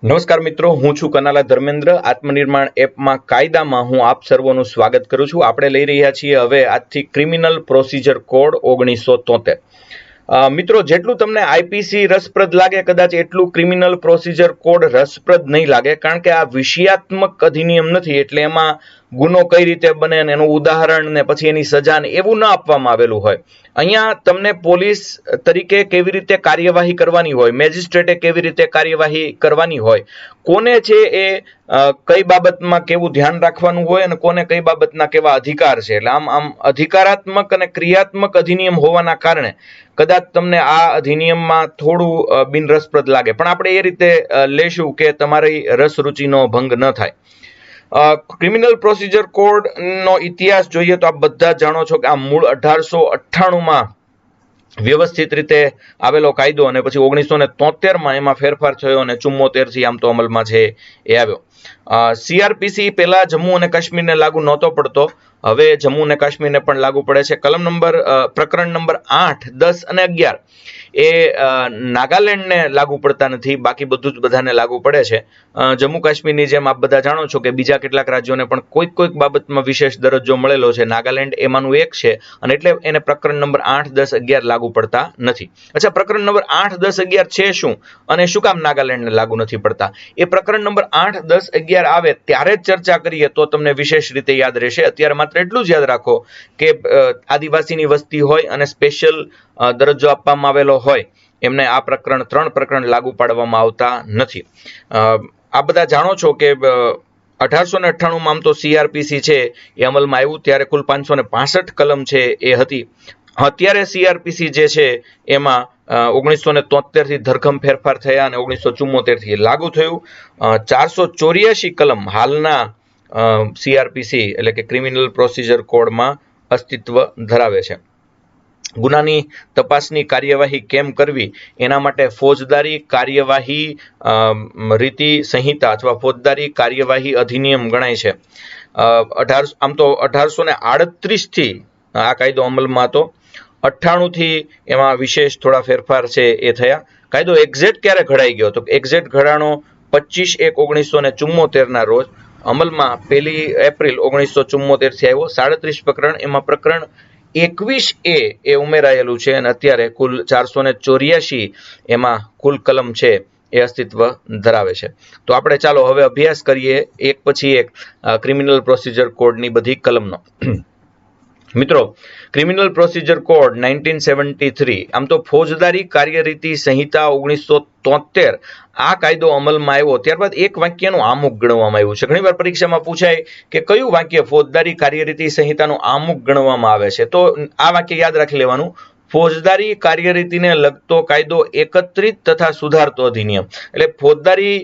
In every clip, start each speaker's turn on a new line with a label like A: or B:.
A: નમસ્કાર મિત્રો, હું છું કનાલા ધર્મેન્દ્ર. આત્મનિર્માણ એપમાં કાયદામાં હું આપ સર્વનું સ્વાગત કરું છું. આપણે લઈ રહ્યા છીએ હવે આજથી ક્રિમિનલ પ્રોસિજર કોડ 1973. મિત્રો, જેટલું તમને આઈપીસી રસપ્રદ લાગે કદાચ એટલું ક્રિમિનલ પ્રોસિજર કોડ રસપ્રદ નહીં લાગે, કારણ કે આ વિષયાત્મક અધિનિયમ નથી, એટલે એમાં ગુનો કઈ રીતે બને ને એનું ઉદાહરણ ને પછી એની સજા ને એવું ન આપવામાં આવેલું હોય. અહીંયા તમને પોલીસ તરીકે કેવી રીતે કાર્યવાહી કરવાની હોય, મેજિસ્ટ્રેટે કેવી રીતે કાર્યવાહી કરવાની હોય, કોને છે એ કઈ બાબતમાં કેવું ધ્યાન રાખવાનું હોય અને કોને કઈ બાબતના કેવા અધિકાર છે. એટલે આમ અધિકારાત્મક અને ક્રિયાત્મક અધિનિયમ હોવાના કારણે કદાચ તમને આ અધિનિયમમાં થોડું બિનરસપ્રદ લાગે, પણ આપણે એ રીતે લેશું કે તમારી રસ રુચિનો ભંગ ન થાય. ક્રિમિનલ પ્રોસિજર કોડ નો ઇતિહાસ જોઈએ તો આપ બધા જાણો છો કે આ મૂળ 1898માં વ્યવસ્થિત રીતે આવેલો કાયદો અને પછી 1973માં એમાં ફેરફાર થયો અને 74 થી આમ તો અમલમાં છે એ આવ્યો. સીઆરપીસી પહેલા જમ્મુ અને કાશ્મીરને લાગુ નહોતો પડતો, હવે જમ્મુ અને કાશ્મીરને પણ લાગુ પડે છે. પ્રકરણ નંબર 8, 10 અને 11 એ નાગાલેન્ડને લાગુ પડતા નથી, બાકી બધું જ બધાને લાગુ પડે છે. જમ્મુ કાશ્મીરની જેમ આપ બધા જાણો છો કે બીજા કેટલાક રાજ્યોને પણ કોઈક બાબતમાં વિશેષ દરજ્જો મળેલો છે. નાગાલેન્ડ એમાંનું એક છે અને એટલે એને પ્રકરણ નંબર 8, 10, 11 લાગુ પડતા નથી. અચ્છા, પ્રકરણ નંબર 8, 10, 11 છે શું અને શું કામ નાગાલેન્ડને લાગુ નથી પડતા, એ પ્રકરણ નંબર 8, 10, 11 આવે ત્યારે જ ચર્ચા કરીએ તો તમને વિશેષ રીતે યાદ રહેશે. અત્યારે માત્ર એટલું જ યાદ રાખો કે આદિવાસીની વસ્તી હોય અને સ્પેશિયલ દરજ્જો આપવામાં આવેલો હોય એમને આ ત્રણ પ્રકરણ લાગુ પાડવામાં આવતા નથી. આ બધા જાણો છો કે 1898માં આમ તો સીઆરપીસી છે એ અમલમાં આવ્યું ત્યારે કુલ 565 કલમ છે એ હતી. અત્યારે સીઆરપીસી જે છે એમાં 1973 થી ધરખમ ફેરફાર થયા અને 1974 થી લાગુ થયું. 484 કલમ હાલના સીઆરપીસી એટલે કે ક્રિમિનલ પ્રોસિજર કોડમાં અસ્તિત્વ ધરાવે છે. ગુનાની તપાસની કાર્યવાહી કેમ કરવી એના માટે ફોજદારી કાર્યવાહી રીતિ સંહિતા અથવા ફોજદારી કાર્યવાહી અધિનિયમ ગણાય છે. આમ તો 1838 થી આ કાયદો અમલમાં હતો. 98 થી એમાં વિશેષ થોડા ફેરફાર છે એ થયા. કાયદો એક્ઝેક્ટ ક્યારે ઘડાઈ ગયો તો એક્ઝેક્ટ ઘડાણો 25/1/1974 ના રોજ અમલમાં 1 એપ્રિલ 1974 થી આવ્યો. 37 પ્રકરણ, એમાં પ્રકરણ 21A એ ઉમેરાયેલું છે અને અત્યારે કુલ 484 એમાં કુલ કલમ છે એ અસ્તિત્વ ધરાવે છે. તો આપણે ચાલો હવે અભ્યાસ કરીએ એક પછી એક ક્રિમિનલ પ્રોસિજર કોડની બધી કલમનો. મિત્રો, ક્રિમિનલ પ્રોસિજર કોડ 1973 આમ તો ફોજદારી કાર્યરીતિ સંહિતા 1973 આ કાયદો અમલમાં આવ્યો ત્યારબાદ એક વાક્યનું આમુખ ગણવામાં આવ્યું છે. ઘણીવાર પરીક્ષામાં પૂછાય કે કયું વાક્ય ફોજદારી કાર્યરીતિ સંહિતાનું આમુખ ગણવામાં આવે છે, તો આ વાક્ય યાદ રાખી લેવાનું: ફોજદારી કાર્યરીતિને લગતો કાયદો એકત્રિત તથા સુધારતો અધિનિયમ. એટલે ફોજદારી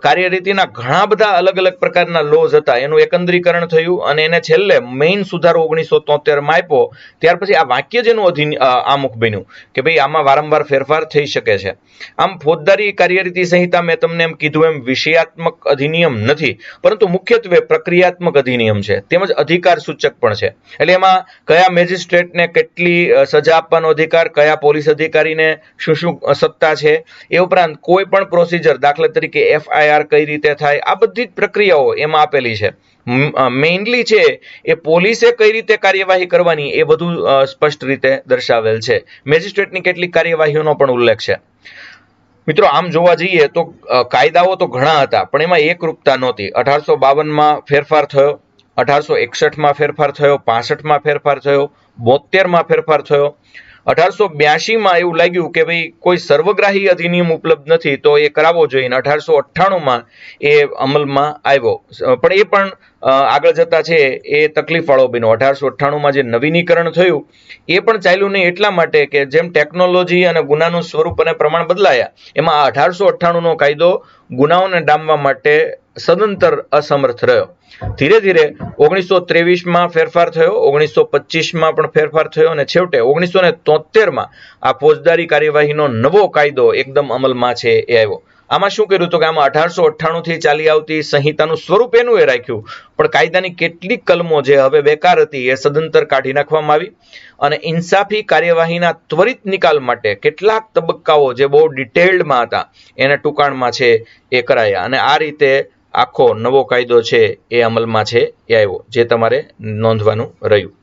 A: કાર્યરીતિના ઘણા બધા અલગ અલગ પ્રકારના લોઝ હતા, એનું એકત્રીકરણ થયું અને એને છેલ્લે મેઇન સુધારો 1973માં આપ્યો. ત્યાર પછી આ વાક્ય જેનું આમુખ બન્યું કે ભાઈ આમાં વારંવાર ફેરફાર થઈ શકે છે. આમ ફોજદારી કાર્યરીતિ સંહિતા મેં તમને એમ કીધું એમ વિષયાત્મક અધિનિયમ નથી, પરંતુ મુખ્યત્વે પ્રક્રિયાત્મક અધિનિયમ છે, તેમજ અધિકાર સૂચક પણ છે. એટલે એમાં કયા મેજિસ્ટ્રેટને કેટલી સજા આપવાનો અધિકાર, કયા પોલીસ અધિકારીને શું સત્તા છે, એ ઉપરાંત કોઈ પણ પ્રોસિજર, દાખલા તરીકે એફઆઈઆર કઈ રીતે થાય, આ બધી જ પ્રક્રિયાઓ એમાં આપેલી છે. મેઇનલી છે એ પોલીસે કઈ રીતે કાર્યવાહી કરવાની એ બધું સ્પષ્ટ રીતે દર્શાવેલ છે. મેજિસ્ટ્રેટની કેટલીક કાર્યવાહીઓનો પણ ઉલ્લેખ છે. મિત્રો, આમ જોવા જઈએ તો કાયદાઓ તો ઘણા હતા પણ એમાં એકરૂપતા નહોતી. 1852માં ફેરફાર થયો, 1861માં ફેરફાર થયો, 65માં ફેરફાર થયો, 72માં ફેરફાર થયો. 1882માં એવું લાગ્યું કે ભાઈ કોઈ સર્વગ્રાહી અધિનિયમ ઉપલબ્ધ નથી તો એ કરાવવો જોઈએ. 1898માં એ અમલમાં આવ્યો, પણ એ પણ આગળ જતા છે એ તકલીફ વાળો બન્યો. 1898માં જે નવીનીકરણ થયું એ પણ ચાલ્યું નહીં, એટલા માટે કે જેમ ટેકનોલોજી અને ગુનાનું સ્વરૂપ અને પ્રમાણ બદલાયા એમાં 1898નો કાયદો ગુનાઓને ડામવા માટે સદંતર અસમર્થ રહ્યો. ધીરે ધીરે 1923માં ફેરફાર થયો, 1925માં પણ ફેરફાર થયો અને છેવટે 1973માં આ ફોજદારી કાર્યવાહીનો નવો કાયદો એકદમ અમલમાં છે એ આવ્યો. આમાં શું કર્યું હતું કે આમાં 1898 થી ચાલી આવતી સંહિતાનું સ્વરૂપ એનું એ રાખ્યું, પણ કાયદાની કેટલીક કલમો જે હવે બેકાર હતી એ સદંતર કાઢી નાખવામાં આવી અને ઇન્સાફી કાર્યવાહીના ત્વરિત નિકાલ માટે કેટલાક તબક્કાઓ જે બહુ ડિટેલ્ડમાં હતા એને ટૂંકાણમાં છે એ કરાયા અને આ રીતે આખો નવો કાયદો છે એ અમલમાં છે એ આવ્યો, જે તમારે નોંધવાનું રહ્યું.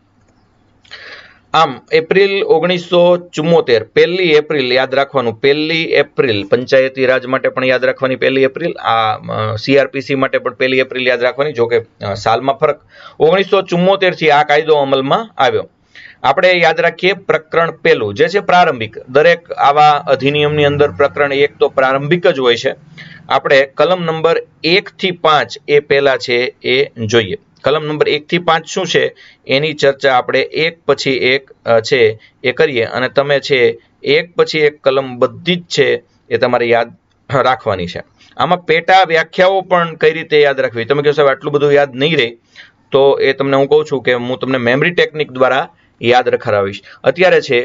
A: આમ એપ્રિલ 1974, 1 એપ્રિલ યાદ રાખવાનું, 1 એપ્રિલ પંચાયતી રાજ માટે પણ યાદ રાખવાની 1 એપ્રિલ, આ સીઆરપીસી માટે પણ 1 એપ્રિલ યાદ રાખવાની, જોકે સાલમાં ફરક. 1974 થી આ કાયદો અમલમાં આવ્યો. આપણે યાદ રાખીએ પ્રકરણ 1 જે છે પ્રારંભિક. દરેક આવા અધિનિયમની અંદર પ્રકરણ 1 તો પ્રારંભિક જ હોય છે. આપણે કલમ નંબર 1 થી 5 એ પહેલા છે એ જોઈએ. કલમ નંબર 1 થી 5 શું છે એની ચર્ચા આપણે એક પછી એક છે એ કરીએ અને તમે છે એક પછી એક કલમ બધી જ છે એ તમારે યાદ રાખવાની છે. આમાં પેટા વ્યાખ્યાઓ પણ કઈ રીતે યાદ રાખવી, તમે કહો સાહેબ આટલું બધું યાદ નહીં રહે, તો એ તમને હું કહું છું કે હું તમને મેમરી ટેકનિક દ્વારા યાદ રખાવીશ. અત્યારે છે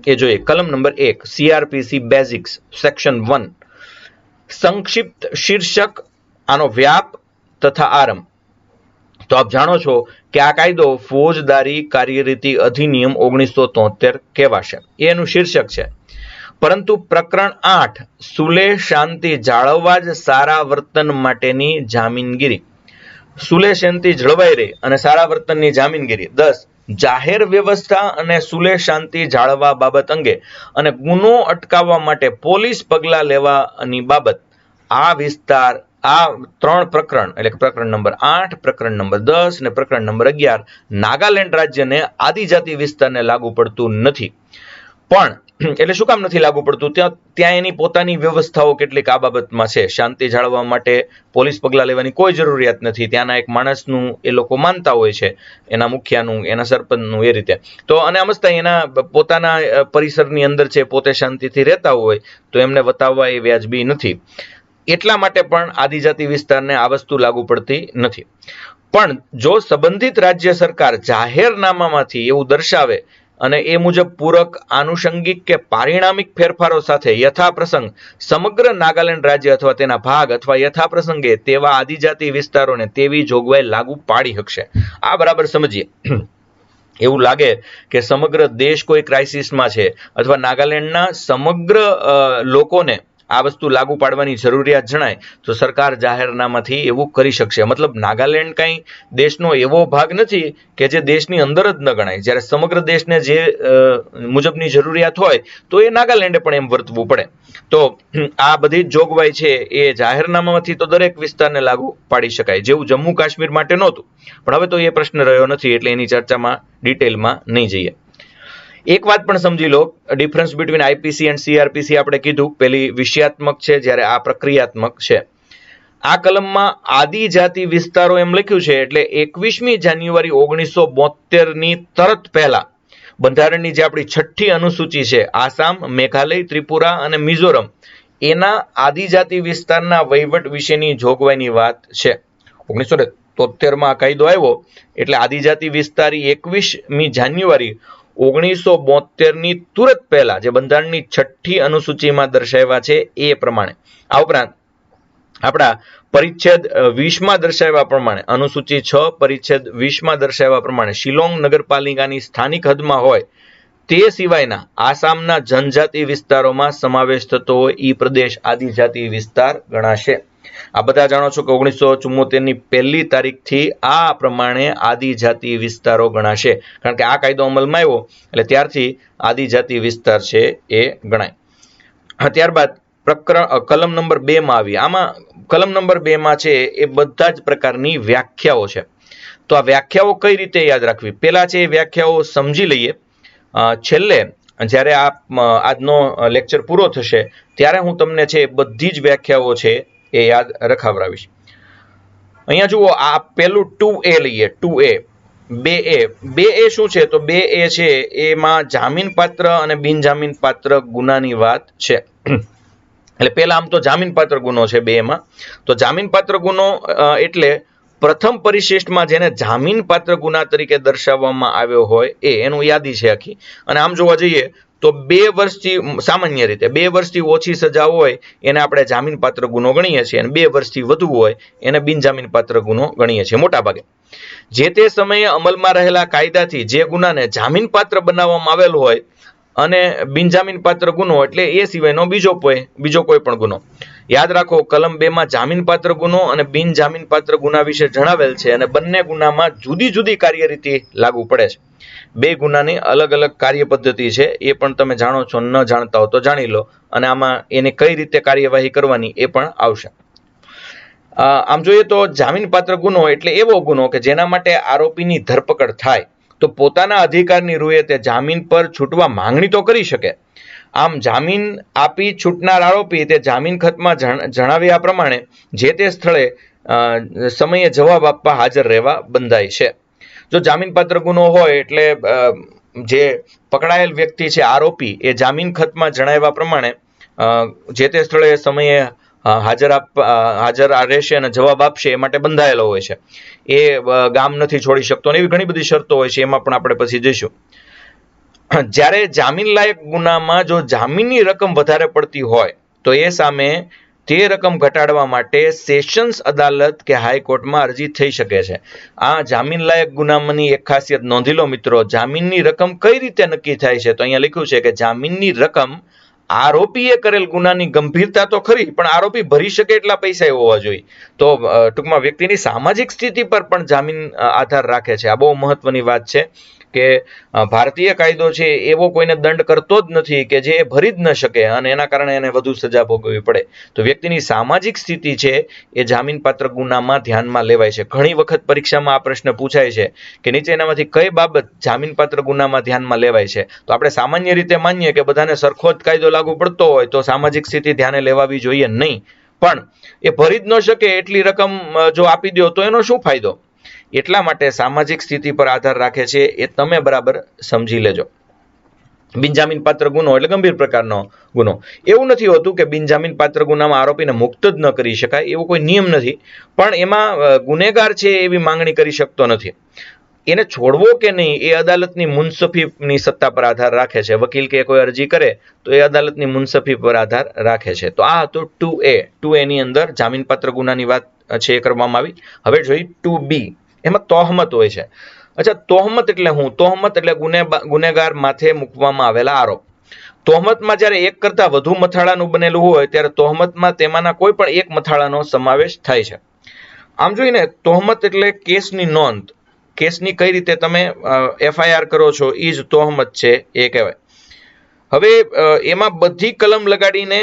A: એ જોઈએ. કલમ નંબર 1 સીઆરપીસી બેઝિક્સ સેક્શન 1, સંક્ષિપ્ત શીર્ષક, આનો વ્યાપ તથા આરંભ. તો આપ જાણો છો કે આ કાયદો ફોજદારી કાર્યરીતિ અધિનિયમ 1973 કહેવાશે, એનું શીર્ષક છે. પરંતુ પ્રકરણ 8 સુલેહ શાંતિ જાળવવા જ સારા વર્તન માટેની જામીનગીરી, સુલેહ શાંતિ જળવાઈ રહે અને સારા વર્તનની જામીનગીરી. 10 જાહેર વ્યવસ્થા અને સુલેહ શાંતિ જાળવવા બાબત અંગે અને ગુનો અટકાવવા માટે પોલીસ પગલાં લેવાની બાબત. આ વિસ્તાર, આ 3 પ્રકરણ એટલે પ્રકરણ નંબર 8, પ્રકરણ નંબર 10 અને પ્રકરણ નંબર 11 નાગાલેન્ડ રાજ્યને આદિજાતિ વિસ્તારને લાગુ પડતું નથી. પણ એટલે શું કામ નથી લાગુ પડતું? ત્યાં એની પોતાની વ્યવસ્થાઓ કેટલીક આ બાબતમાં છે. શાંતિ જાળવવા માટે પોલીસ પગલાં લેવાની કોઈ જરૂરિયાત નથી. ત્યાંના એક માણસનું એ લોકો માનતા હોય છે, એના મુખિયાનું, એના સરપંચનું, એ રીતે. તો અને સમજતા એના પોતાના પરિસરની અંદર છે પોતે શાંતિથી રહેતા હોય તો એમને વતાવવા એ વ્યાજબી નથી. એટલા માટે પણ આદિજાતિ વિસ્તારને આ વસ્તુ લાગુ પડતી નથી. પણ જો સંબંધિત રાજ્ય સરકાર જાહેરનામામાંથી એવું દર્શાવે અને એ મુજબ પૂરક, આનુષંગિક કે પારિણામિક ફેરફારો સાથે યથાપ્રસંગ સમગ્ર નાગાલેન્ડ રાજ્ય અથવા તેના ભાગ અથવા યથાપ્રસંગે તેવા આદિજાતિ વિસ્તારોને તેવી જોગવાઈ લાગુ પાડી શકશે. આ બરાબર સમજીએ. એવું લાગે કે સમગ્ર દેશ કોઈ ક્રાઇસિસમાં છે અથવા નાગાલેન્ડના સમગ્ર લોકોને આ વસ્તુ લાગુ પાડવાની જરૂરિયાત જણાય તો સરકાર જાહેરનામાથી એવું કરી શકશે. મતલબ નાગાલેન્ડ કંઈ દેશનો એવો ભાગ નથી કે જે દેશની અંદર જ ન ગણાય. જ્યારે સમગ્ર દેશને જે મુજબની જરૂરિયાત હોય તો એ નાગાલેન્ડે પણ એમ વર્તવું પડે. તો આ બધી જ જોગવાઈ છે એ જાહેરનામામાંથી તો દરેક વિસ્તારને લાગુ પાડી શકાય, જેવું જમ્મુ કાશ્મીર માટે નહોતું. પણ હવે તો એ પ્રશ્ન રહ્યો નથી એટલે એની ચર્ચામાં ડિટેલમાં નહીં જઈએ. એક વાત પણ સમજી લો, difference between IPC and CrPC આપણે કીધું, પેલી વિષયાત્મક છે જ્યારે આ પ્રક્રિયાત્મક છે. આ કલમમાં આદિજાતિ વિસ્તારો એમ લખ્યું છે એટલે 21મી જાન્યુઆરી 1972ની તરત પહેલા બંધારણની જે આપણી 6ઠ્ઠી અનુસૂચિ છે, આસામ, મેઘાલય, ત્રિપુરા અને મિઝોરમ, એના આદિજાતિ વિસ્તારના વહીવટ વિશેની જોગવાઈની વાત છે. 1973માં આ કાયદો આવ્યો એટલે આદિજાતિ વિસ્તારી 21મી જાન્યુઆરી 1972ની તુરત પહેલા જે બંધારણની 6ઠ્ઠી અનુસૂચિમાં દર્શાવ્યા છે એ પ્રમાણે. આ ઉપરાંત આપણા પરિચ્છેદ 20માં દર્શાવ્યા પ્રમાણે, અનુસૂચિ 6 પરિચ્છેદ 20માં દર્શાવ્યા પ્રમાણે શિલોંગ નગરપાલિકાની સ્થાનિક હદમાં હોય તે સિવાયના આસામના જનજાતિ વિસ્તારોમાં સમાવેશ થતો હોય એ પ્રદેશ આદિજાતિ વિસ્તાર ગણાશે. આ બધા જાણો છો કે 1974ની 1લી તારીખથી આ પ્રમાણે આદિજાતિ વિસ્તારો ગણાશે, કારણ કે આ કાયદો અમલમાં આવ્યો એટલે ત્યારથી આદિજાતિ વિસ્તાર છે એ ગણાય. ત્યારબાદ કલમ નંબર 2માં આવી. આમાં કલમ નંબર 2માં છે એ બધા જ પ્રકારની વ્યાખ્યાઓ છે. તો આ વ્યાખ્યાઓ કઈ રીતે યાદ રાખવી, પેલા છે એ વ્યાખ્યાઓ સમજી લઈએ. છેલ્લે જ્યારે આજનો લેક્ચર પૂરો થશે ત્યારે હું તમને છે બધી જ વ્યાખ્યાઓ છે એ યાદ રખાવરાવીશ. અહીંયા જુઓ, આ પેલું 2A લઈએ. 2A 2A શું છે? તો 2A છે એમાં જામીનપાત્ર અને બિનજામીનપાત્ર ગુનાની વાત છે. એટલે પેલા આમ તો જામીનપાત્ર ગુનો છે 2માં. તો જામીનપાત્ર ગુનો એટલે પ્રથમ પરિશિષ્ટમાં જેને જામીનપાત્ર ગુના તરીકે દર્શાવવામાં આવ્યો હોય એનું યાદી છે આખી. અને આમ જોવા જઈએ તો 2 વર્ષથી સામાન્ય રીતે 2 વર્ષથી ઓછી સજા હોય એને આપણે જામીનપાત્ર ગુનો ગણીએ છીએ, અને 2 વર્ષથી વધુ હોય એને બિનજામીનપાત્ર ગુનો ગણીએ છીએ મોટાભાગે. જે તે સમયે અમલમાં રહેલા કાયદાથી જે ગુનાને જામીનપાત્ર બનાવવામાં આવેલ હોય અને બિનજામીનપાત્ર ગુનો એટલે એ સિવાયનો બીજો કોઈ પણ ગુનો. યાદ રાખો, કલમ 2 માં જામીનપાત્ર ગુનો અને બિનજામીનપાત્ર ગુના વિશે જણાવેલ છે, અને બંને ગુનામાં જુદી જુદી કાર્યરીતિ લાગુ પડે છે. 2 ગુનાની અલગ અલગ કાર્ય પદ્ધતિ છે, એ પણ તમે જાણો છો, ન જાણતા હો તો જાણી લો, અને આમાં એની કઈ રીતે કાર્યવાહી કરવાની એ પણ આવશે. આમ જોઈએ તો જામીનપાત્ર ગુનો એટલે એવો ગુનો કે જેના માટે આરોપીની ધરપકડ થાય તો પોતાના અધિકારની રૂએ તે જામીન પર છૂટવા માંગણી તો કરી શકે. આમ જામીન આપી છૂટનાર આરોપી તે જામીન ખતમાં જણાવ્યા પ્રમાણે જે તે સ્થળે સમયે જવાબ આપવા હાજર રહેવા બંધાય છે. જો જામીનપાત્ર ગુનો હોય એટલે જે પકડાયેલ વ્યક્તિ છે આરોપી એ જામીન ખતમાં જણાવ્યા પ્રમાણે જે તે સ્થળે સમયે હાજર રહેશે અને જવાબ આપશે એ માટે બંધાયેલો હોય છે. એ ગામ નથી છોડી શકતો, અને એવી ઘણી બધી શરતો હોય છે, એમાં પણ આપણે પછી જઈશું. જ્યારે જામીન લાયક ગુનામાં જો જામીનની રકમ વધારે પડતી હોય તો એ સામે તે રકમ ઘટાડવા માટે સેશન્સ અદાલત કે હાઈકોર્ટમાં અરજી થઈ શકે છે. આ જામીન લાયક ગુનામાંની એક ખાસિયત નોંધી લો મિત્રો. જામીનની રકમ કઈ રીતે નક્કી થાય છે? તો અહીંયા લખ્યું છે કે જામીનની રકમ આરોપીએ કરેલ ગુનાની ગંભીરતા તો ખરી, પણ આરોપી ભરી શકે એટલા પૈસા હોવા જોઈએ. તો ટૂંકમાં વ્યક્તિની સામાજિક સ્થિતિ પર પણ જામીન આધાર રાખે છે. આ બહુ મહત્વની વાત છે કે ભારતીય કાયદો છે એવો કોઈને દંડ કરતો જ નથી કે જે ભરી જ ન શકે અને એના કારણે એને વધુ સજા ભોગવવી પડે. તો વ્યક્તિની સામાજિક સ્થિતિ છે એ જામીનપાત્ર ગુનામાં ધ્યાનમાં લેવાય છે. ઘણી વખત પરીક્ષામાં આ પ્રશ્ન પૂછાય છે કે નીચેનામાંથી કઈ બાબત જામીનપાત્ર ગુનામાં ધ્યાનમાં લેવાય છે? તો આપણે સામાન્ય રીતે માનીએ કે બધાને સરખો જ કાયદો લાગુ પડતો હોય તો સામાજિક સ્થિતિ ધ્યાને લેવાવી જોઈએ નહીં, પણ એ ભરી જ ન શકે એટલી રકમ જો આપી દો તો એનો શું ફાયદો? એટલા માટે સામાજિક સ્થિતિ પર આધાર રાખે છે, એ તમે બરાબર સમજી લેજો. બિનજામીનપાત્ર ગુનો એટલે ગંભીર પ્રકારનો ગુનો. એવું નથી હોતું કે બિનજામીનપાત્ર ગુનામાં આરોપીને મુક્ત જ ન કરી શકાય, એવો કોઈ નિયમ નથી, પણ એમાં ગુનેગાર છે એવી માંગણી કરી શકતો નથી. એને છોડવો કે નહીં એ અદાલતની મુનસફીની સત્તા પર આધાર રાખે છે. વકીલ કે કોઈ અરજી કરે તો એ અદાલતની મુનસફી પર આધાર રાખે છે. તો આ હતું 2A ની અંદર જામીનપાત્ર ગુનાની વાત છે એ કરવામાં આવી. હવે જોઈએ 2B. એમાં તોહમત હોય છે. અચ્છા, તોહમત એટલે શું? તોહમત એટલે ગુનેગાર માથે મૂકવામાં આવેલા આરોપ. તોહમતમાં જ્યારે એક કરતા વધુ મથાળાનું બનેલું હોય ત્યારે તોહમતમાં તેમાંના કોઈ પણ એક મથાળાનો સમાવેશ થાય છે. આમ જોઈને તોહમત એટલે કેસની નોંધ. કેસની કઈ રીતે તમે FIR કરો છો એ જ તોહમત છે એ કહેવાય. હવે એમાં બધી કલમ લગાડીને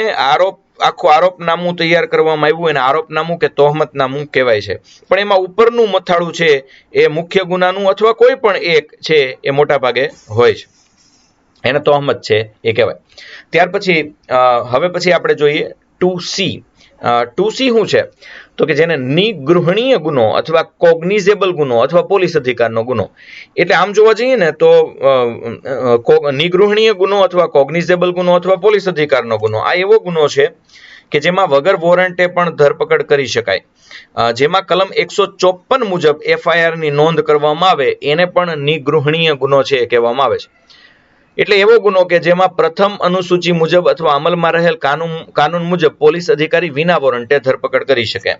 A: આખું આરોપનામું તૈયાર કરવામાં આવ્યું અને આરોપનામું કે તોહમતનામું કહેવાય છે. પણ એમાં ઉપરનું મથાળું છે એ મુખ્ય ગુનાનું અથવા કોઈ પણ એક છે એ મોટા ભાગે હોય છે, એને તોહમત છે એ કહેવાય. ત્યાર પછી હવે આપણે જોઈએ 2C. 2C શું છે? તો કે જેને નિગૃહણીય ગુનો અથવા કોગ્નિઝેબલ ગુનો અથવા પોલીસ અધિકારનો ગુનો. એટલે આમ જોવા જઈએ ને તો નિગૃહણીય ગુનો અથવા કોગ્નિઝેબલ ગુનો અથવા પોલીસ અધિકારનો ગુનો આ એવો ગુનો છે કે જેમાં વગર વોરંટે પણ ધરપકડ કરી શકાય. જેમાં કલમ 154 મુજબ FIR ની નોંધ કરવામાં આવે એને પણ નિગૃહણીય ગુનો છે કહેવામાં આવે છે. એટલે એવો ગુનો કે જેમાં પ્રથમ અનુસૂચિ મુજબ અથવા અમલમાં રહેલ કાનૂન મુજબ પોલીસ અધિકારી વિના વોરંટે ધરપકડ કરી શકે.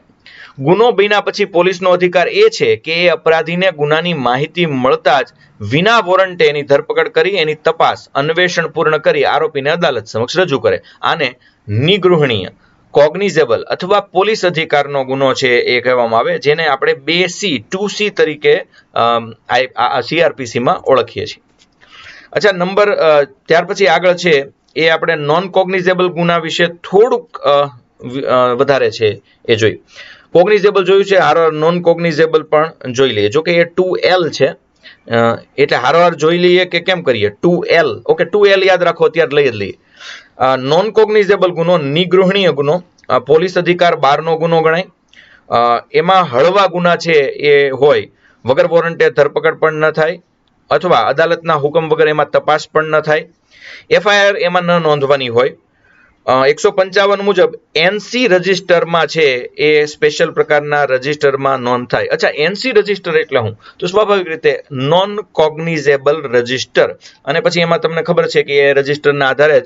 A: ગુનો બન્યા પછી પોલીસનો અધિકાર એ છે કે એ અપરાધીને ગુનાની માહિતી મળતા જ વિના વોરંટે એની ધરપકડ કરી એની તપાસ અન્વેષણ પૂર્ણ કરી આરોપીને અદાલત સમક્ષ રજૂ કરે. આને નિગૃહણીય, કોગ્નિઝેબલ અથવા પોલીસ અધિકારનો ગુનો છે એ કહેવામાં આવે, જેને આપણે 2C તરીકે CRPC માં ઓળખીએ છીએ. અચ્છા, ત્યાર પછી આગળ છે એ આપણે નોન કોગ્નિઝેબલ ગુના વિશે થોડુંક વધારે છે એ જોઈ. કોગ્નિઝેબલ જોયું છે, હારોહાર નોન કોગ્નિઝેબલ પણ જોઈ લઈએ. જો કે એ 2L છે એટલે હારોહાર જોઈ લઈએ કે કેમ કરીએ. 2L, ઓકે, 2L યાદ રાખો, અત્યારે લઈ જ લઈએ. નોન કોગ્નિઝેબલ ગુનો નિગૃહણીય ગુનો પોલીસ અધિકાર બહારનો ગુનો ગણાય. એમાં હળવા ગુના છે એ હોય, વગર વોરંટે ધરપકડ પણ ન થાય અથવા અદાલતના હુકમ વગર એમાં તપાસ પણ ન થાય. FIR એમાં ન નોંધવાની હોય. 155 મુજબ એનસી રજિસ્ટરમાં છે એ સ્પેશિયલ પ્રકારના રજિસ્ટરમાં નોંધ થાય. અચ્છા, એનસી રજિસ્ટર એટલે શું? તો સ્વાભાવિક રીતે નોન કોગ્નિઝેબલ રજિસ્ટર, અને પછી એમાં તમને ખબર છે કે એ રજિસ્ટરના આધારે જ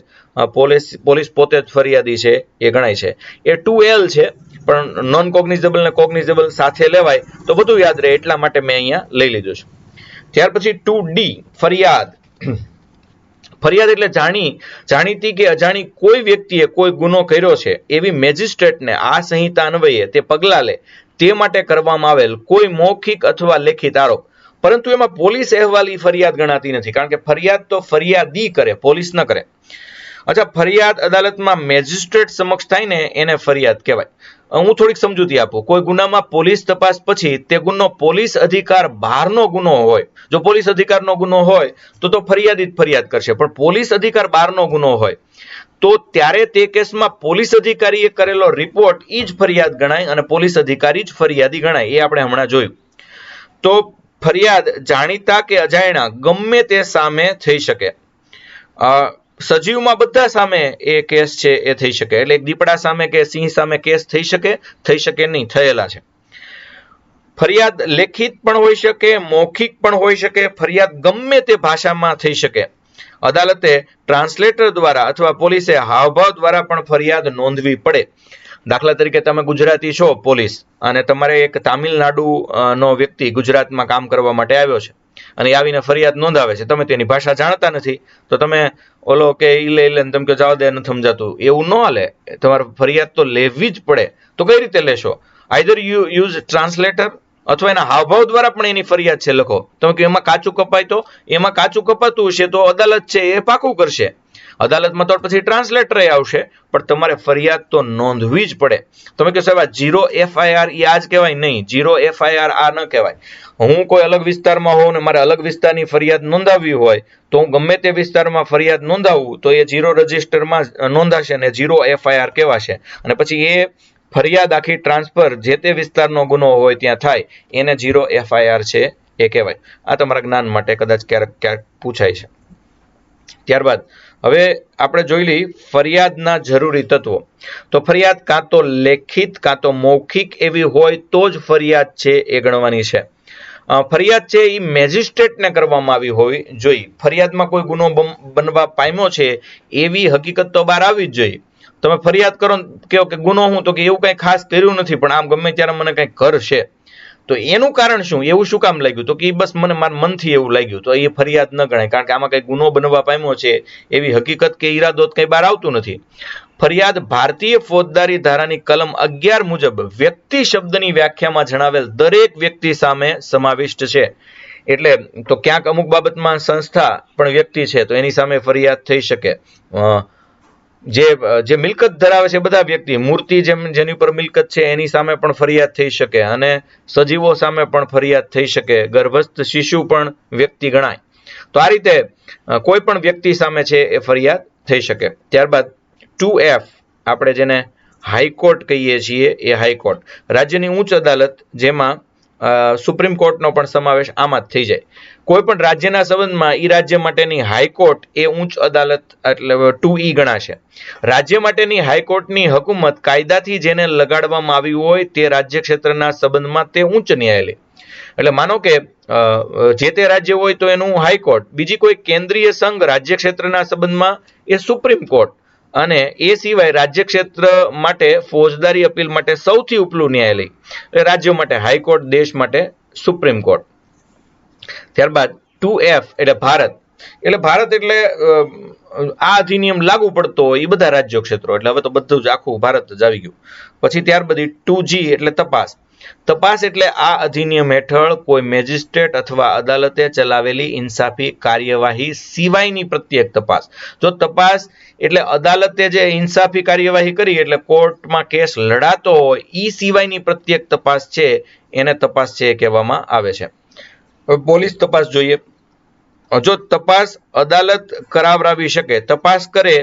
A: પોલીસ પોતે જ ફરિયાદી છે એ ગણાય છે. એ 2L છે, પણ નોન કોગ્નિઝેબલ ને કોગ્નિઝેબલ સાથે લેવાય તો બધું યાદ રહે, એટલા માટે મેં અહીંયા લઈ લીધું છે. ત્યાર પછી 2D ફરિયાદ. ફરિયાદ એટલે જાણીતી કે અજાણી કોઈ વ્યક્તિએ કોઈ ગુનો કર્યો છે એવી મેજિસ્ટ્રેટને આ સંહિતા અન્વયે તે પગલાં લે તે માટે કરવામાં આવેલ કોઈ મૌખિક અથવા લેખિત આરોપ. પરંતુ એમાં પોલીસ અહેવાલ ફરિયાદ ગણાતી નથી, કારણ કે ફરિયાદ તો ફરિયાદી કરે, પોલીસ ન કરે. અચ્છા, ફરિયાદ અદાલતમાં મેજિસ્ટ્રેટ સમક્ષ થાય ને એને ફરિયાદ કહેવાય. હું થોડીક સમજૂતી આપું. કોઈ ગુનામાં પોલીસ તપાસ પછી તે ગુનો પોલીસ અધિકાર બહારનો ગુનો હોય, જો પોલીસ અધિકારનો ગુનો હોય તો ફરિયાદી જ ફરિયાદ કરશે, પણ પોલીસ અધિકાર બહારનો ગુનો હોય તો ત્યારે તે કેસમાં પોલીસ અધિકારીએ કરેલો રિપોર્ટ એ જ ફરિયાદ ગણાય અને પોલીસ અધિકારી જ ફરિયાદી ગણાય. એ આપણે હમણાં જોયું. તો ફરિયાદ જાણીતા કે અજાણ્યા ગમે તે સામે થઈ શકે. સજીવમાં બધા સામે એ કેસ છે એ થઈ શકે, એટલે એક દીપડા સામે કે સિંહ સામે કેસ થઈ શકે નહીં, થયેલા છે. ફરિયાદ લેખિત પણ હોઈ શકે, મૌખિક પણ હોઈ શકે, ફરિયાદ ગમે તે ભાષામાં થઈ શકે. અદાલતે ટ્રાન્સલેટર દ્વારા અથવા પોલીસે હાવભાવ દ્વારા પણ ફરિયાદ નોંધવી પડે. દાખલા તરીકે તમે ગુજરાતી છો પોલીસ, અને તમારે એક તામિલનાડુ નો વ્યક્તિ ગુજરાતમાં કામ કરવા માટે આવ્યો છે અને આવીને ફરિયાદ નોંધાવે છે. તમે તેની ભાષા જાણતા નથી તો તમે ઓલો કે ઈલે ને તમે કે જાવ દે નથી સમજાતું, એવું ન હાલે. તમારે ફરિયાદ તો લેવી જ પડે. તો કઈ રીતે લેશો? આઈધર યુ યુઝ ટ્રાન્સલેટર અથવા એના હાવભાવ દ્વારા પણ એની ફરિયાદ છે લખો. તમે કે એમાં કાચું કપાય તો એમાં કાચું કપાતું હશે તો અદાલત છે એ પાકું કરશે. અદાલતમાં તો પછી ટ્રાન્સલેટર આવશે, પણ તમારે ફરિયાદ તો નોંધવી જ પડે. તમે કહો સાહેબ 0 FIR એ આ જ કહેવાય? નહીં, 0 FIR આ ન કહેવાય. હું કોઈ અલગ વિસ્તારમાં હોઉં ને મારે અલગ વિસ્તારની ફરિયાદ નોંધાવવી હોય તો હું ગમે તે વિસ્તારમાં ફરિયાદ નોંધાવું તો એ 0 રજિસ્ટરમાં નોંધાશે ને 0 FIR કહેવાશે. અને પછી એ ફરિયાદ આખી ટ્રાન્સફર જે તે વિસ્તારનો ગુનો હોય ત્યાં થાય, એને 0 FIR છે એ કહેવાય. આ તમારા જ્ઞાન માટે કદાચ ક્યારેક પૂછાય છે. ત્યારબાદ હવે આપણે જોઈ લઈ ફરિયાદના જરૂરી તત્વો. તો ફરિયાદ કાં તો લેખિત કાં તો મૌખિક એવી હોય તો જ ફરિયાદ છે એ ગણવાની છે. ફરિયાદ છે એ મેજિસ્ટ્રેટને કરવામાં આવી હોવી જોઈએ. ફરિયાદમાં કોઈ ગુનો બનવા પામ્યો છે એવી હકીકત તો બહાર આવી જ જોઈએ. તમે ફરિયાદ કરો કહો કે ગુનો હું, તો કે એવું કંઈ ખાસ કર્યું નથી પણ આમ ગમે ત્યારે મને કંઈક કરશે. તો એનું કારણ શું? એવું શું કામ લાગ્યું? તો કે બસ મને મારા મનથી એવું લાગ્યું, તો એ ફરિયાદ ન ગણાય, કારણ કે આમાં કઈ ગુનો બનવા પામ્યો છે એવી હકીકત કે ઈરાદો કઈ બહાર આવતું નથી. ફરિયાદ ભારતીય ફોજદારી ધારાની કલમ 11 મુજબ વ્યક્તિ શબ્દની વ્યાખ્યામાં જણાવેલ દરેક વ્યક્તિ સામે સમાવિષ્ટ છે. એટલે તો ક્યાંક અમુક બાબતમાં સંસ્થા પણ વ્યક્તિ છે તો એની સામે ફરિયાદ થઈ શકે. જે મિલકત ધરાવે છે બધા વ્યક્તિ, મૂર્તિ જેની ઉપર મિલકત છે એની સામે પણ ફરિયાદ થઈ શકે, અને સજીવો સામે પણ ફરિયાદ થઈ શકે. ગર્ભસ્થ શિશુ પણ વ્યક્તિ ગણાય. તો આ રીતે કોઈ પણ વ્યક્તિ સામે છે એ ફરિયાદ થઈ શકે. ત્યારબાદ 2F આપણે જેને હાઈકોર્ટ કહીએ છીએ એ હાઈકોર્ટ, રાજ્યની ઉચ્ચ અદાલત, જેમાં સુપ્રીમ કોર્ટનો પણ સમાવેશ આમાં જ થઈ જાય. કોઈ પણ રાજ્યના સંબંધમાં એ રાજ્ય માટેની હાઈકોર્ટ એ ઉચ્ચ અદાલત એટલે 2E ગણાશે. રાજ્ય માટેની હાઈકોર્ટની હુકુમત કાયદાથી જેને લગાડવામાં આવી હોય તે રાજ્ય ક્ષેત્રના સંબંધમાં તે ઉચ્ચ ન્યાયાલય. એટલે માનો કે જે તે રાજ્ય હોય તો એનું હાઈકોર્ટ, બીજી કોઈ કેન્દ્રીય સંઘ રાજ્ય ક્ષેત્રના સંબંધમાં એ સુપ્રીમ કોર્ટ, અને એ સિવાય રાજ્ય ક્ષેત્ર માટે ફોજદારી અપીલ માટે સૌથી ઉપલું ન્યાયાલય. રાજ્યો માટે હાઈકોર્ટ, દેશ માટે સુપ્રીમ કોર્ટ. ત્યારબાદ 2F એટલે ભારત. એટલે ભારત એટલે આ અધિનિયમ લાગુ પડતો હોય એ બધા રાજ્યો ક્ષેત્રો, એટલે હવે તો બધું જ આખું ભારત જ આવી ગયું. પછી ત્યાર બધી 2G એટલે તપાસ. તપાસ એટલે આ અધિનિયમ હેઠળ કોઈ મેજિસ્ટ્રેટ અથવા અદાલતે ચલાવેલી ઇન્સાફી કાર્યવાહી સિવાયની પ્રત્યેક તપાસ. જો તપાસ એટલે અદાલતે જે ઇન્સાફી કાર્યવાહી કરી એટલે કોર્ટમાં કેસ લડાતો હોય એ સિવાયની પ્રત્યેક તપાસ છે એને તપાસ છે કહેવામાં આવે છે. પોલીસ તપાસ જોઈએ. જો તપાસ અદાલત કરાવરાવી શકે, તપાસ કરે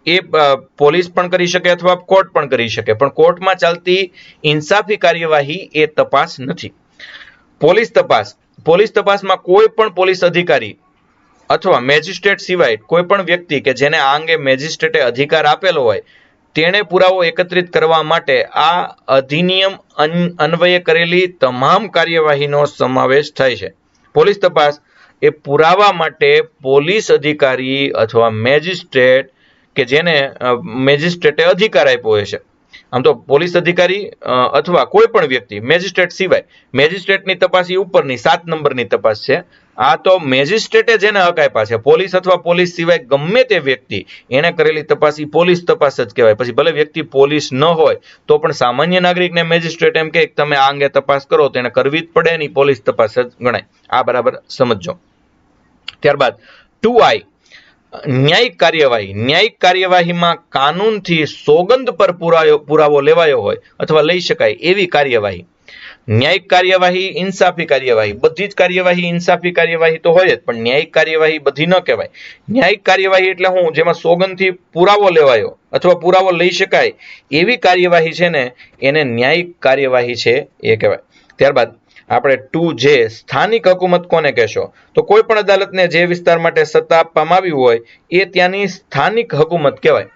A: એ પોલીસ પણ કરી શકે અથવા કોર્ટ પણ કરી શકે, પણ કોર્ટમાં ચાલતી ઇન્સાફી કાર્યવાહી એ તપાસ નથી. પોલીસ તપાસમાં કોઈ પણ પોલીસ અધિકારી અથવા મેજિસ્ટ્રેટ સિવાય કોઈ પણ વ્યક્તિ કે જેને આ અંગે મેજિસ્ટ્રેટે અધિકાર આપેલો હોય તેણે પુરાવો એકત્રિત કરવા માટે આ અધિનિયમ અન્વયે કરેલી તમામ કાર્યવાહીનો સમાવેશ થાય છે. પોલીસ તપાસ એ પુરાવા માટે પોલીસ અધિકારી અથવા મેજિસ્ટ્રેટ કે જેને મેજિસ્ટ્રેટે અધિકાર આપ્યો હોય છે. આમ તો પોલીસ અધિકારી અથવા કોઈ પણ વ્યક્તિ મેજિસ્ટ્રેટ સિવાય, મેજિસ્ટ્રેટની તપાસ એ ઉપરની 7 નંબરની તપાસ છે. આ તો મેજિસ્ટ્રેટે જેને હક આપ્યા છે, પોલીસ અથવા પોલીસ સિવાય ગમે તે વ્યક્તિ એને કરેલી તપાસ એ પોલીસ તપાસ જ કહેવાય. પછી ભલે વ્યક્તિ પોલીસ ન હોય તો પણ સામાન્ય નાગરિકને મેજિસ્ટ્રેટ એમ કે તમે આ અંગે તપાસ કરો તો એને કરવી જ પડે, એની પોલીસ તપાસ જ ગણાય. આ બરાબર સમજો. ત્યારબાદ 2I ન્યાયિક કાર્યવાહી. ન્યાયિક કાર્યવાહીમાં કાનૂનથી સોગંદ પર પુરાવો લેવાયો હોય અથવા લઈ શકાય એવી કાર્યવાહી. ન્યાયિક કાર્યવાહી, ઇન્સાફી કાર્યવાહી, બધી જ કાર્યવાહી ઇન્સાફી કાર્યવાહી તો હોય જ, પણ ન્યાયિક કાર્યવાહી બધી ન કહેવાય. ન્યાયિક કાર્યવાહી એટલે હું, જેમાં સોગંદથી પુરાવો લેવાયો અથવા પુરાવો લઈ શકાય એવી કાર્યવાહી છે ને એને ન્યાયિક કાર્યવાહી છે એ કહેવાય. ત્યારબાદ આપણે 2J સ્થાનિક હકુમત કોને કહેશો? તો કોઈ પણ અદાલતને જે વિસ્તાર માટે સત્તા આપવામાં આવી હોય એ ત્યાંની સ્થાનિક હકુમત કહેવાય.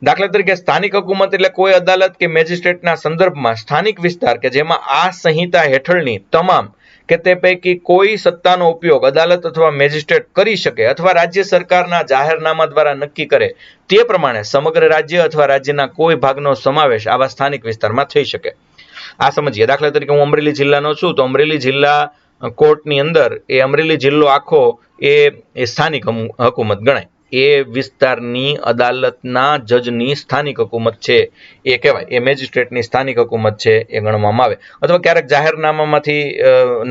A: દાખલા તરીકે સ્થાનિક હકુમત એટલે કોઈ અદાલત કે મેજિસ્ટ્રેટના સંદર્ભમાં સ્થાનિક વિસ્તાર કે જેમાં આ સંહિતા હેઠળની તમામ કે તે પૈકી કોઈ સત્તાનો ઉપયોગ અદાલત અથવા મેજિસ્ટ્રેટ કરી શકે અથવા રાજ્ય સરકારના જાહેરનામા દ્વારા નક્કી કરે તે પ્રમાણે સમગ્ર રાજ્ય અથવા રાજ્યના કોઈ ભાગનો સમાવેશ આવા સ્થાનિક વિસ્તારમાં થઈ શકે. આ સમજીએ. દાખલા તરીકે હું અમરેલી જિલ્લાનો છું તો અમરેલી જિલ્લા કોર્ટની અંદર એ અમરેલી જિલ્લો આખો એ સ્થાનિક હકુમત ગણાય. એ વિસ્તારની અદાલતના જજની સ્થાનિક હકુમત છે એ કહેવાય. એ મેજિસ્ટ્રેટની સ્થાનિક હકુમત છે એ ગણવામાં આવે. અથવા ક્યારેક જાહેરનામામાંથી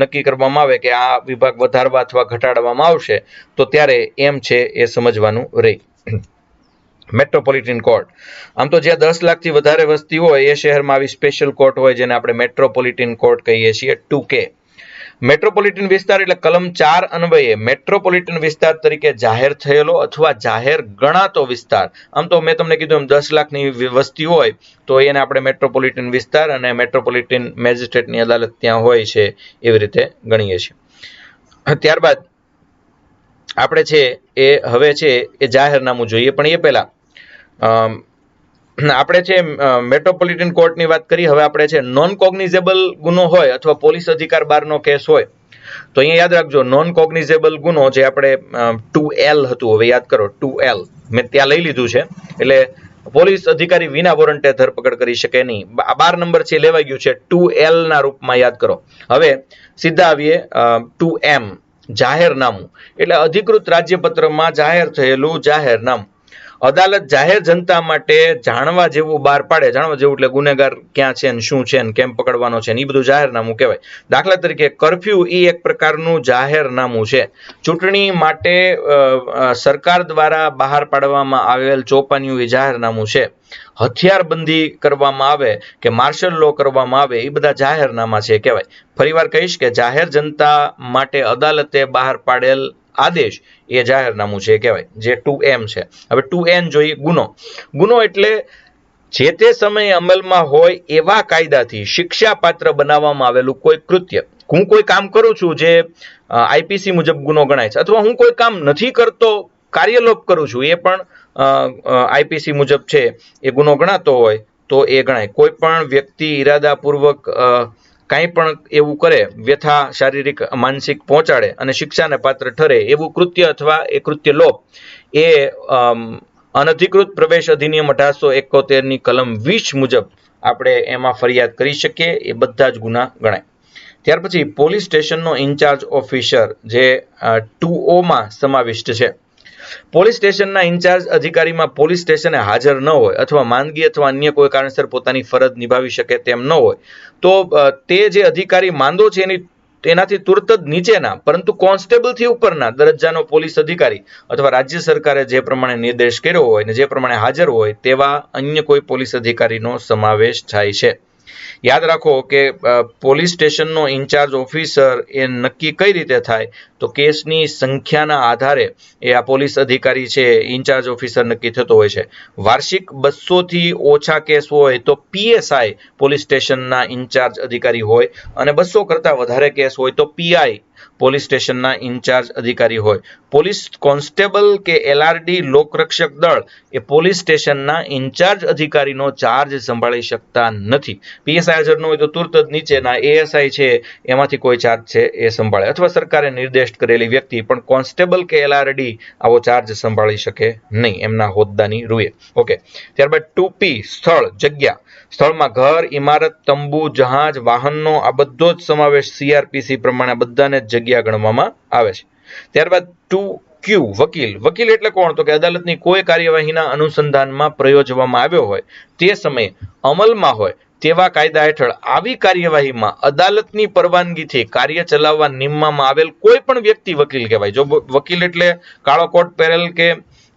A: નક્કી કરવામાં આવે કે આ વિભાગ વધારવા અથવા ઘટાડવામાં આવશે તો ત્યારે એમ છે એ સમજવાનું રહે. Metropolitan court. આમ તો જ્યાં 10 લાખથી વધારે વસ્તી હોય એ શહેરમાં આવી સ્પેશિયલ કોર્ટ હોય જેને આપણે મેટ્રોપોલિટન કોર્ટ કહીએ છીએ. 2K મેટ્રોપોલિટન વિસ્તાર એટલે કલમ 4 અન્વયે મેટ્રોપોલિટન વિસ્તાર તરીકે જાહેર થયેલો અથવા જાહેર ગણાતો વિસ્તાર. આમ તો મેં તમને કીધું એમ 10 લાખની વસ્તી હોય તો એને આપણે મેટ્રોપોલિટન વિસ્તાર અને મેટ્રોપોલિટન મેજિસ્ટ્રેટની અદાલત ત્યાં હોય છે એવી રીતે ગણીએ છીએ. ત્યારબાદ આપણે છે એ હવે છે એ જાહેરનામું જોઈએ, પણ એ પહેલા આપણે છે મેટ્રોપોલિટન કોર્ટની વાત કરી. હવે આપણે છે નોન કોગ્નિઝેબલ ગુનો હોય અથવા પોલીસ અધિકાર બહારનો કેસ હોય તો અહીંયા યાદ રાખજો, નોન કોગ્નિઝેબલ ગુનો જે આપણે 2L હતું, હવે યાદ કરો 2L મેં ત્યાં લઈ લીધું છે, એટલે પોલીસ અધિકારી વિના વોરંટે ધરપકડ કરી શકે નહીં. 12 નંબર છે લેવાઈ ગયું છે 2L ના રૂપમાં, યાદ કરો. હવે સીધા આવીએ 2M જાહેરનામું એટલે અધિકૃત રાજ્યપત્રમાં જાહેર થયેલું જાહેરનામું. અદાલત જાહેર જનતા માટે જાણવા જેવું બહાર પાડે. જાણવા જેવું એટલે ગુનેગાર ક્યાં છે ને શું છે ને કેમ પકડવાનો છે ને એ બધું જાહેરનામું કહેવાય. દાખલા તરીકે કર્ફ્યુ એ એક પ્રકારનું જાહેરનામું છે. ચૂંટણી માટે સરકાર દ્વારા બહાર પાડવામાં આવેલ ચોપાનિયું એ જાહેરનામું છે. હથિયારબંધી કરવામાં આવે કે માર્શલ લો કરવામાં આવે એ બધા જાહેરનામા છે કહેવાય. ફરીવાર કહીશ કે જાહેર જનતા માટે અદાલતે બહાર પાડેલ આદેશ એ જાહેરનામું છે કહેવાય, જે 2M છે. હવે 2N જોઈએ ગુનો. ગુનો એટલે જે તે સમયે અમલમાં હોય એવા કાયદાથી શિક્ષાપાત્ર બનાવવામાં આવેલું કોઈ કૃત્ય. હું કોઈ કામ કરું છું જે IPC મુજબ ગુનો ગણાય છે, અથવા હું કોઈ કામ નથી કરતો, કાર્યલોપ કરું છું, એ પણ IPC મુજબ છે એ ગુનો ગણાતો હોય તો એ ગણાય. કોઈ પણ વ્યક્તિ ઈરાદાપૂર્વક કાંઈ પણ એવું કરે, વ્યથા શારીરિક માનસિક પહોંચાડે અને શિક્ષાને પાત્ર ઠરે એવું કૃત્ય અથવા એ કૃત્ય લોપ એ અનધિકૃત પ્રવેશ અધિનિયમ 1871ની કલમ 20 મુજબ આપણે એમાં ફરિયાદ કરી શકીએ. એ બધા જ ગુના ગણાય. ત્યાર પછી પોલીસ સ્ટેશનનો ઇન્ચાર્જ ઓફિસર જે 2O માં સમાવિષ્ટ છે. પોલીસ સ્ટેશનના ઇન્ચાર્જ અધિકારીમાં પોલીસ સ્ટેશને હાજર ન હોય અથવા માંદગી અથવા અન્ય કોઈ કારણસર પોતાની ફરજ નિભાવી શકે તેમ ન હોય તો તે જે અધિકારી માંદો છે એનાથી તુરત જ નીચેના પરંતુ કોન્સ્ટેબલથી ઉપરના દરજ્જાનો પોલીસ અધિકારી અથવા રાજ્ય સરકારે જે પ્રમાણે નિર્દેશ કર્યો હોય ને જે પ્રમાણે હાજર હોય તેવા અન્ય કોઈ પોલીસ અધિકારીનો સમાવેશ થાય છે. યાદ રાખો કે પોલીસ સ્ટેશનનો ઇન્ચાર્જ ઓફિસર એ નક્કી કઈ રીતે થાય તો કેસની સંખ્યાના આધારે એ આ પોલીસ અધિકારી છે ઇન્ચાર્જ ઓફિસર નક્કી થતો હોય છે. વાર્ષિક 200થી ઓછા કેસ હોય તો PSI પોલીસ સ્ટેશનના ઇન્ચાર્જ અધિકારી હોય અને 200 કરતા વધારે કેસ હોય તો PI પોલીસ સ્ટેશનના ઇન્ચાર્જ અધિકારી હોય. પોલીસ કોન્સ્ટેબલ કે એલઆરડી લોકરક્ષક દળ એ પોલીસ સ્ટેશનના ઇન્ચાર્જ અધિકારીનો ચાર્જ સંભાળી શકતા નથી. પીએસઆઈ હાજર ન હોય તો તુરત જ નીચેના એએસઆઈ છે એમાંથી કોઈ ચાર્જ છે એ સંભાળે, અથવા સરકારે નિર્દેશ કરેલી વ્યક્તિ, પણ કોન્સ્ટેબલ કે એલઆરડી આવો ચાર્જ સંભાળી શકે નહીં એમના હોદ્દાની રૂએ. ઓકે, ત્યારબાદ 2P સ્થળ જગ્યા. સ્થળમાં ઘર, ઇમારત, તંબુ, જહાજ, વાહનનો આ બધો જ સમાવેશ સીઆરપીસી પ્રમાણે બધાને જગ્યા ગણવામાં આવે છે. ત્યારબાદ 2Q વકીલ. વકીલ એટલે કોણ? તો કે અદાલતની કોઈ કાર્યવાહીના અનુસંધાનમાં પ્રયોજવામાં આવ્યો હોય, તે સમયે અમલમાં હોય તેવા કાયદા હેઠળ આવી કાર્યવાહીમાં અદાલતની પરવાનગીથી કાર્ય ચલાવવા નિમવામાં આવેલ કોઈ પણ વ્યક્તિ વકીલ કહેવાય. જો વકીલ એટલે કાળો કોટ પહેરેલ કે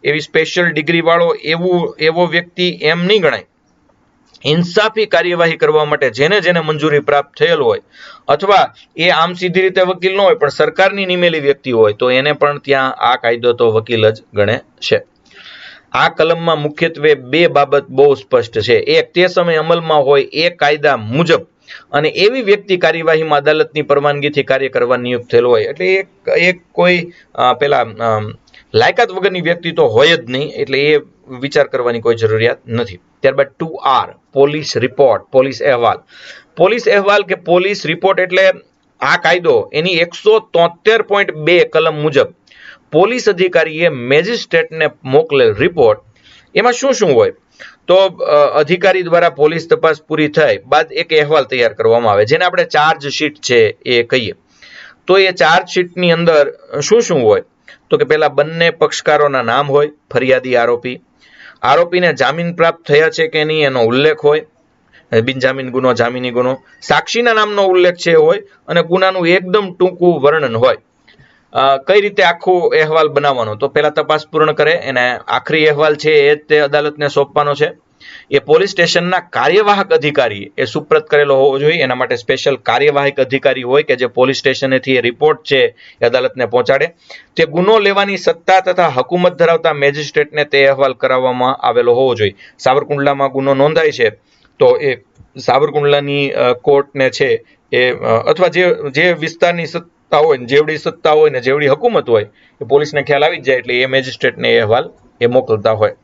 A: એવી સ્પેશિયલ ડિગ્રી વાળો એવો વ્યક્તિ એમ નહીં ગણાય. ઇન્સાફી કાર્યવાહી કરવા માટે જેને જેને મંજૂરી પ્રાપ્ત થયેલ હોય, અથવા એ આમ સીધી રીતે વકીલ ન હોય પણ સરકારની નિમેલી વ્યક્તિ હોય, તો એને પણ ત્યાં આ કાયદો તો વકીલ જ ગણે છે. આ કલમમાં મુખ્યત્વે બે બાબત બહુ સ્પષ્ટ છે. એક, તે સમયે અમલમાં હોય એ કાયદા મુજબ, અને એવી વ્યક્તિ કાર્યવાહીમાં અદાલતની પરવાનગીથી કાર્ય કરવા નિયુક્ત થયેલ હોય. એટલે એક કોઈ પેલા લાયકાત વગરની વ્યક્તિ તો હોય જ નહીં, એટલે એ વિચાર કરવાની કોઈ જરૂરિયાત નથી. ત્યારબાદ 2R પોલીસ રિપોર્ટ, પોલીસ અહેવાલ. પોલીસ અહેવાલ કે પોલીસ રિપોર્ટ એટલે આ કાયદો એની 173.2 કલમ મુજબ પોલીસ અધિકારીએ મેજિસ્ટ્રેટને મોકલેલ રિપોર્ટ. એમાં શું શું હોય? તો અધિકારી દ્વારા પોલીસ તપાસ પૂરી થાય બાદ એક અહેવાલ તૈયાર કરવામાં આવે, જેને આપણે ચાર્જશીટ છે એ કહીએ. તો એ ચાર્જશીટની અંદર શું શું હોય? તો કે પેલા બંને પક્ષકારોના નામ હોય, ફરિયાદી આરોપી, આરોપીને જામીન પ્રાપ્ત થયા છે કે નહીં એનો ઉલ્લેખ હોય, બિનજામીન ગુનો, જામીની ગુનો, સાક્ષીના નામનો ઉલ્લેખ છે હોય, અને ગુનાનું એકદમ ટૂંકું વર્ણન હોય. કઈ રીતે આખો અહેવાલ બનાવવાનો? તો પેલા તપાસ પૂર્ણ કરે, એને આખરી અહેવાલ છે એ તે અદાલતને સોંપવાનો છે. એ પોલીસ સ્ટેશનના કાર્યવાહક અધિકારી એ સુપ્રત કરેલો હોવો જોઈએ. એના માટે સ્પેશિયલ કાર્યવાહક અધિકારી હોય કે જે પોલીસ સ્ટેશનેથી એ રિપોર્ટ છે એ અદાલતને પહોંચાડે. તે ગુનો લેવાની સત્તા તથા હકુમત ધરાવતા મેજિસ્ટ્રેટને તે અહેવાલ કરાવવામાં આવેલો હોવો જોઈએ. સાવરકુંડલામાં ગુનો નોંધાય છે તો એ સાવરકુંડલાની કોર્ટને છે એ અથવા જે વિસ્તારની સત્તા હોય, જેવડી સત્તા હોય ને જેવડી હકુમત હોય એ પોલીસને ખ્યાલ આવી જ જાય, એટલે એ મેજિસ્ટ્રેટને એ અહેવાલ એ મોકલતા હોય.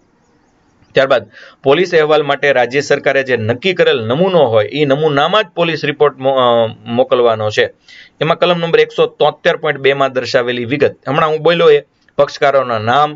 A: ત્યારબાદ પોલીસ અહેવાલ માટે રાજ્ય સરકારે જે નક્કી કરેલ નમૂનો હોય એ નમૂનામાં જ પોલીસ રિપોર્ટ મોકલવાનો છે. એમાં કલમ નંબર 173.2 માં દર્શાવેલી વિગત, હમણાં હું બોલ્યો એ પક્ષકારોના નામ,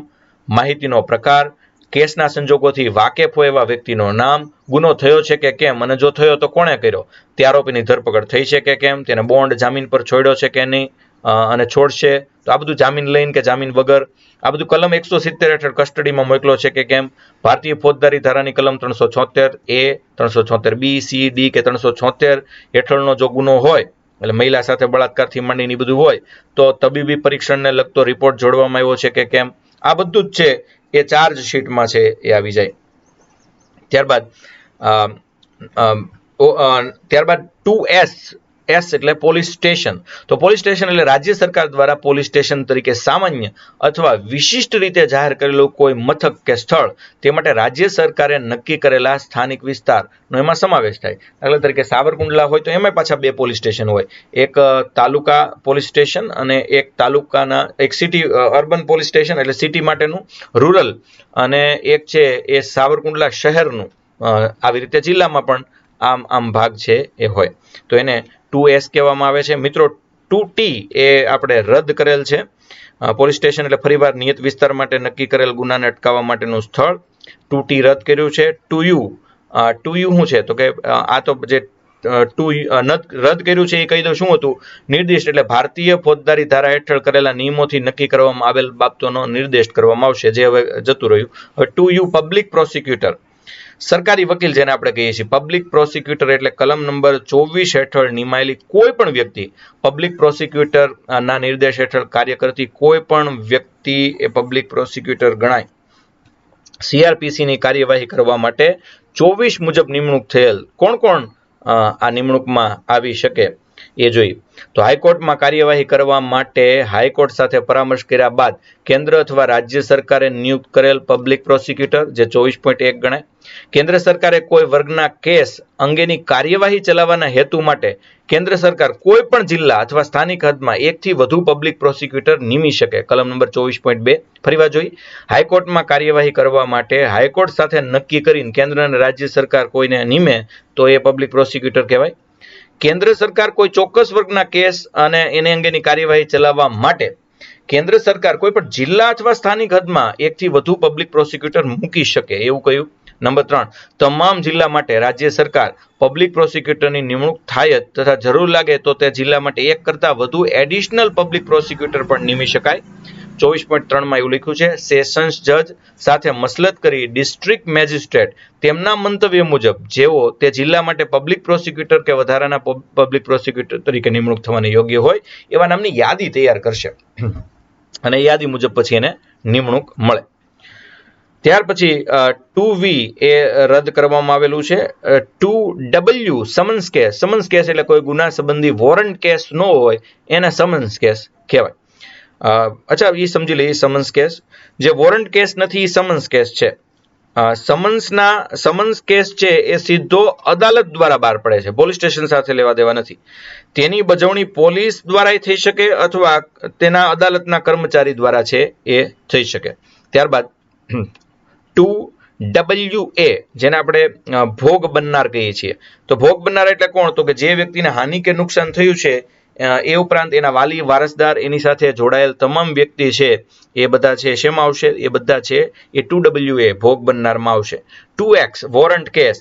A: માહિતીનો પ્રકાર, કેસના સંજોગોથી વાકેફ હોય એવા વ્યક્તિનો નામ, ગુનો થયો છે કે કેમ, અને જો થયો તો કોણે કર્યો, તે આરોપીની ધરપકડ થઈ છે કે કેમ, તેને બોન્ડ જામીન પર છોડ્યો છે કે નહીં, અને છોડશે તો આ બધું જામીન લઈને કે જામીન વગર, આ બધું કલમ 170 હેઠળ કસ્ટડીમાં મોકલો છે કે કેમ, ભારતીય ફોજદારી ધારાની કલમ 376A, 376B, C, D કે 376 હેઠળનો જો ગુનો હોય, એટલે મહિલા સાથે બળાત્કારથી માંડીને બધું હોય, તો તબીબી પરીક્ષણને લગતો રિપોર્ટ જોડવામાં આવ્યો છે કે કેમ, આ બધું જ છે એ ચાર્જશીટમાં છે એ આવી જાય. ત્યારબાદ 2S એટલે પોલીસ સ્ટેશન. તો પોલીસ સ્ટેશન એટલે રાજ્ય સરકાર દ્વારા પોલીસ સ્ટેશન તરીકે સામાન્ય અથવા વિશિષ્ટ રીતે જાહેર કરેલું કોઈ મથક કે સ્થળ, તે માટે રાજ્ય સરકારે નક્કી કરેલા સ્થાનિક વિસ્તારનો એમાં સમાવેશ થાય. દાખલા તરીકે સાવરકુંડલા હોય તો એમાં પાછા બે પોલીસ સ્ટેશન હોય, એક તાલુકા પોલીસ સ્ટેશન અને એક તાલુકાના એક સિટી અર્બન પોલીસ સ્ટેશન એટલે સિટી માટેનું, રૂરલ, અને એક છે એ સાવરકુંડલા શહેરનું. આવી રીતે જિલ્લામાં પણ આમ ભાગ છે એ હોય, તો એને 2S કહેવામાં આવે છે. મિત્રો 2T એ આપણે રદ કરેલ છે. પોલીસ સ્ટેશન એટલે ફરીવાર નિયત વિસ્તાર માટે નક્કી કરેલ ગુનાને અટકાવવા માટેનું સ્થળ. 2T રદ કર્યું છે. 2U શું છે? તો કે આ તો જે રદ કર્યું છે એ કહી દઉં શું હતું? નિર્દિષ્ટ એટલે ભારતીય ફોજદારી ધારા હેઠળ કરેલા નિયમોથી નક્કી કરવામાં આવેલ બાબતોનો નિર્દેશ કરવામાં આવશે, જે હવે જતું રહ્યું. હવે 2U પબ્લિક પ્રોસિક્યુટર, સરકારી વકીલ જેને આપણે કહીએ છીએ. પબ્લિક પ્રોસિક્યુટર એટલે કલમ નંબર 24 હેઠળ નિમાયેલી કોઈ પણ વ્યક્તિ, પબ્લિક પ્રોસિક્યુટર ના નિર્દેશ હેઠળ કાર્ય કરતી કોઈ પણ વ્યક્તિ એ પબ્લિક પ્રોસિક્યુટર ગણાય. સીઆરપીસી ની કાર્યવાહી કરવા માટે 24 મુજબ નિમણૂક થયેલ. કોણ કોણ આ નિમણૂકમાં આવી શકે? એ જોઈએ. તો હાઈકોર્ટમાં કાર્યવાહી કરવા માટે હાઈકોર્ટ સાથે પરામર્શ કર્યા બાદ કેન્દ્ર અથવા રાજ્ય સરકારે નિયુક્ત કરેલ પબ્લિક પ્રોસિક્યુટર, જે 24.1 ગણાય. કેન્દ્ર સરકારે કોઈ વર્ગના કેસ અંગેની કાર્યવાહી ચલાવવાના હેતુ માટે કેન્દ્ર સરકાર કોઈ પણ જિલ્લા અથવા સ્થાનિક હદમાં એકથી વધુ પબ્લિક પ્રોસિક્યુટર નિમી શકે. કલમ નંબર 24.2 ફરીવાર જોઈ. હાઈકોર્ટમાં કાર્યવાહી કરવા માટે હાઈકોર્ટ સાથે નક્કી કરીને કેન્દ્ર અને રાજ્ય સરકાર કોઈને નિમે તો એ પબ્લિક પ્રોસિક્યુટર કહેવાય. કેન્દ્ર સરકાર કોઈ ચોક્કસ વર્ગના કેસ અને એને અંગેની કાર્યવાહી ચલાવવા માટે કેન્દ્ર સરકાર કોઈ પણ જિલ્લા અથવા સ્થાનિક હદમાં એકથી વધુ પબ્લિક પ્રોસિક્યુટર મૂકી શકે એવું કહ્યું. નંબર 3, તમામ જિલ્લા માટે રાજ્ય સરકાર પબ્લિક પ્રોસિક્યુટરની નિમણૂક થાય તથા જરૂર લાગે તો તે જિલ્લા માટે એક કરતાં વધુ એડિશનલ પબ્લિક પ્રોસિક્યુટર પણ નિમી શકાય. 24.3 માં એવું લખ્યું છે, સેશન્સ જજ સાથે મસલત કરી ડિસ્ટ્રિક્ટ મેજિસ્ટ્રેટ તેમના મંતવ્ય મુજબ જેઓ તે જિલ્લા માટે પબ્લિક પ્રોસિક્યુટર કે વધારાના પબ્લિક પ્રોસિક્યુટર તરીકે નિમણૂક થવાની યોગ્ય હોય એવા નામની યાદી તૈયાર કરશે અને યાદી મુજબ પછી એને નિમણૂક મળે. ત્યાર પછી 2V એ રદ કરવામાં આવેલું છે. 2W સમન્સ કેસ એટલે કોઈ ગુના સંબંધી વોરંટ કેસ ન હોય એને સમન્સ કેસ કહેવાય. અચ્છા, એ સમજી લઈએ. સમન્સ કેસ જે વોરંટ કેસ નથી એ સમન્સ કેસ છે. સમન્સ કેસ છે એ સીધો અદાલત દ્વારા બહાર પડે છે, પોલીસ સ્ટેશન સાથે લેવા દેવા નથી. તેની બજવણી પોલીસ દ્વારા થઈ શકે અથવા તેના અદાલતના કર્મચારી દ્વારા છે એ થઈ શકે. ત્યારબાદ 2WA જેને આપણે ભોગ બનનાર કહીએ છીએ. તો ભોગ બનનાર એટલે કોણ? તો કે જે વ્યક્તિને હાનિ કે નુકસાન થયું છે એ ઉપરાંત એના વાલી, વારસદાર, એની સાથે જોડાયેલ તમામ વ્યક્તિ છે એ બધા છે શેમાં આવશે? એ બધા છે એ 2WA ભોગ બનનારમાં આવશે. 2X વોરંટ કેસ,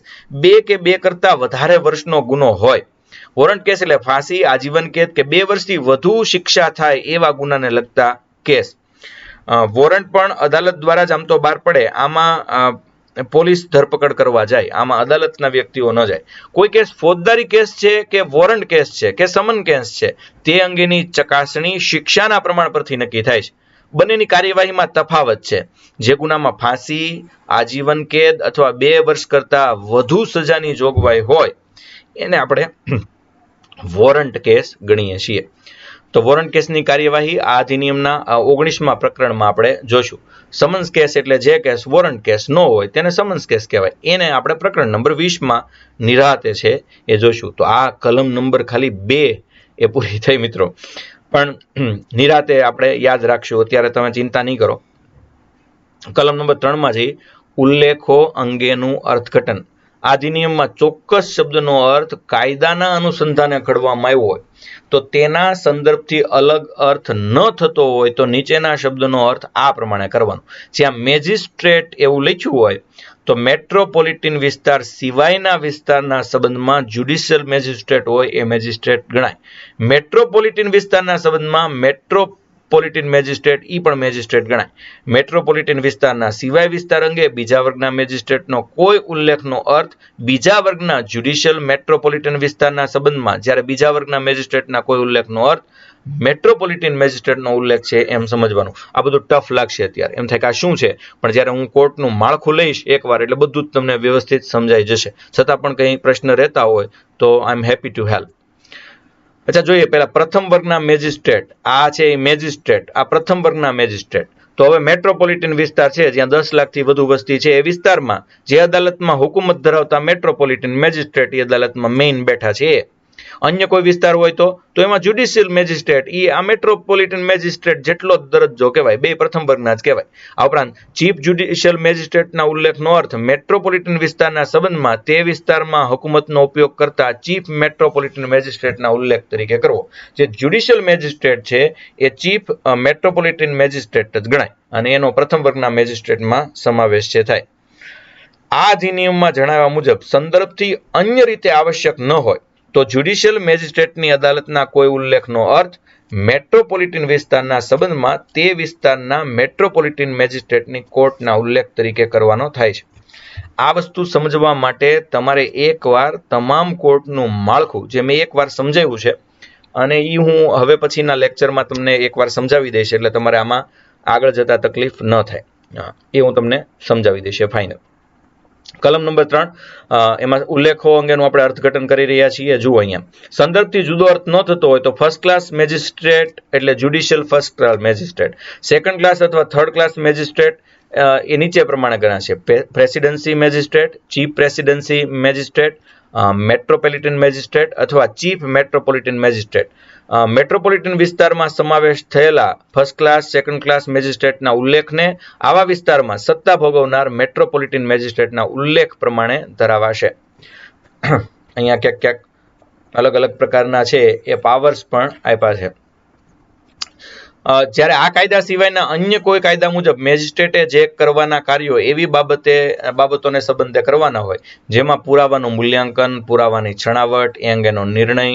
A: 2 કે 2 કરતા વધારે વર્ષનો ગુનો હોય. વોરંટ કેસ એટલે ફાંસી, આજીવન કેદ કે 2 વર્ષથી વધુ શિક્ષા થાય એવા ગુનાને લગતા કેસ. વોરંટ પણ અદાલત દ્વારા જ આમ તો બહાર પડે, આમાં પોલીસ ધરપકડ કરવા જાય, આમાં અદાલતના વ્યક્તિઓ ન જાય. કોઈ કેસ ફોજદારી કેસ છે કે વોરંટ કેસ છે કે સમન કેસ છે તે અંગેની ચકાસણી શિક્ષાના પ્રમાણ પરથી નક્કી થાય છે. બંનેની કાર્યવાહીમાં તફાવત છે. જે ગુનામાં ફાંસી, આજીવન કેદ અથવા 2 વર્ષ કરતા વધુ સજાની જોગવાઈ હોય એને આપણે વોરંટ કેસ ગણીએ છીએ. તો વોરંટ કેસની કાર્યવાહી આ અધિનિયમના 19મા પ્રકરણમાં આપણે જોશું. સમન્સ કેસ એટલે જે કેસ વોરંટ કેસ ન હોય તેને સમન્સ કેસ કહેવાય. એને આપણે પ્રકરણ નંબર 20માં નિરાતે છે એ જોશું. તો આ કલમ નંબર ખાલી 2 એ પૂરી થઈ મિત્રો, પણ નિરાતે આપણે યાદ રાખશું. અત્યારે તમે ચિંતા નહીં કરો. કલમ નંબર 3માં જઈ ઉલ્લેખો અંગેનું અર્થઘટન. આ અધિનિયમમાં ચોક્કસ શબ્દનો અર્થ કાયદાના અનુસંધાને ઘડવામાં આવ્યો હોય તો તેના સંદર્ભથી અલગ અર્થ ન થતો હોય તો નીચેના શબ્દનો અર્થ આ પ્રમાણે કરવાનો. જ્યાં મેજિસ્ટ્રેટ એવું લખ્યું હોય તો મેટ્રોપોલિટન વિસ્તાર સિવાયના વિસ્તારના સંબંધમાં જ્યુડિશિયલ મેજિસ્ટ્રેટ હોય એ મેજિસ્ટ્રેટ ગણાય. મેટ્રોપોલિટન વિસ્તારના સંબંધમાં મેટ્રોપોલિટન મેજિસ્ટ્રેટ ઈ પણ મેજિસ્ટ્રેટ ગણાય. મેટ્રોપોલિટન વિસ્તારના સિવાય વિસ્તાર અંગે બીજા વર્ગના મેજિસ્ટ્રેટનો કોઈ ઉલ્લેખનો અર્થ બીજા વર્ગના જ્યુડિશિયલ મેટ્રોપોલિટન વિસ્તારના સંબંધમાં જ્યારે બીજા વર્ગના મેજિસ્ટ્રેટના કોઈ ઉલ્લેખનો અર્થ મેટ્રોપોલિટન મેજિસ્ટ્રેટનો ઉલ્લેખ છે એમ સમજવાનું. આ બધું ટફ લાગશે અત્યારે, એમ થાય કે આ શું છે, પણ જ્યારે હું કોર્ટનું માળખું લઈશ એકવાર એટલે બધું જ તમને વ્યવસ્થિત સમજાઈ જશે. છતાં પણ કંઈ પ્રશ્ન રહેતા હોય તો આઈ એમ હેપી ટુ હેલ્પ. અચ્છા, જોઈએ પહેલા પ્રથમ વર્ગના મેજિસ્ટ્રેટ. આ છે એ મેજિસ્ટ્રેટ, આ પ્રથમ વર્ગના મેજિસ્ટ્રેટ. તો હવે મેટ્રોપોલિટન વિસ્તાર છે જ્યાં 10 લાખથી વધુ વસ્તી છે એ વિસ્તારમાં જે અદાલતમાં હુકુમત ધરાવતા મેટ્રોપોલિટન મેજિસ્ટ્રેટ એ અદાલતમાં મેઇન બેઠા છે. અન્ય કોઈ વિસ્તાર હોય તો એમાં જ્યુડિશિયલ મેજિસ્ટ્રેટ એ આ મેટ્રોપોલિટન મેજિસ્ટ્રેટ જેટલો જ દરજ્જો કહેવાય, બે પ્રથમ વર્ગના જ કહેવાય. આ ઉપરાંત ચીફ જ્યુડિશિયલ મેજિસ્ટ્રેટના ઉલ્લેખનો અર્થ મેટ્રોપોલિટન વિસ્તારના સંબંધમાં તે વિસ્તારમાં હુકુમતનો ઉપયોગ કરતા ચીફ મેટ્રોપોલિટન મેજિસ્ટ્રેટના ઉલ્લેખ તરીકે કરવો. જે જ્યુડિશિયલ મેજિસ્ટ્રેટ છે એ ચીફ મેટ્રોપોલિટન મેજિસ્ટ્રેટ જ ગણાય અને એનો પ્રથમ વર્ગના મેજિસ્ટ્રેટમાં સમાવેશ થાય. આ અધિનિયમમાં જણાવ્યા મુજબ સંદર્ભથી અન્ય રીતે આવશ્યક ન હોય તો જ્યુડિશિયલ મેજિસ્ટ્રેટની અદાલતના કોઈ ઉલ્લેખનો અર્થ મેટ્રોપોલિટન વિસ્તારના સંબંધમાં તે વિસ્તારના મેટ્રોપોલિટન મેજિસ્ટ્રેટની કોર્ટના ઉલ્લેખ તરીકે કરવાનો થાય છે. આ વસ્તુ સમજવા માટે તમારે એકવાર તમામ કોર્ટનું માળખું જે મેં એકવાર સમજાવ્યું છે અને એ હું હવે પછીના લેક્ચરમાં તમને એકવાર સમજાવી દઈશ એટલે તમારે આમાં આગળ જતા તકલીફ ન થાય. એ હું તમને સમજાવી દઈશ ફાઇનલ. કલમ નંબર 3 એમાં ઉલ્લેખો અંગેનું આપણે અર્થઘટન કરી રહ્યા છીએ. જુઓ અહીંયા સંદર્ભથી જુદો અર્થ ન થતો હોય તો ફર્સ્ટ ક્લાસ મેજિસ્ટ્રેટ એટલે judicial first class magistrate, second class અથવા થર્ડ ક્લાસ મેજિસ્ટ્રેટ એ નીચે પ્રમાણે ગણાશે: presidency magistrate, chief presidency magistrate, metropolitan magistrate અથવા ચીફ મેટ્રોપોલિટન મેજિસ્ટ્રેટ. મેટ્રોપોલિટન વિસ્તારમાં સમાવેશ થયેલા ફર્સ્ટ ક્લાસ, સેકન્ડ ક્લાસ મેજિસ્ટ્રેટના ઉલ્લેખને આવા વિસ્તારમાં સત્તા ભોગવનાર મેટ્રોપોલિટન મેજિસ્ટ્રેટના ઉલ્લેખ પ્રમાણે ધરાવાશે. અહીંયા ક્યાંક ક્યાંક અલગ અલગ પ્રકારના છે એ પાવર્સ પણ આપ્યા છે. જ્યારે આ કાયદા સિવાયના અન્ય કોઈ કાયદા મુજબ મેજિસ્ટ્રેટે જે કરવાના કાર્યો એવી બાબતોને સંબંધે કરવાના હોય જેમાં પુરાવાનું મૂલ્યાંકન, પુરાવાની છણાવટ, એ અંગેનો નિર્ણય,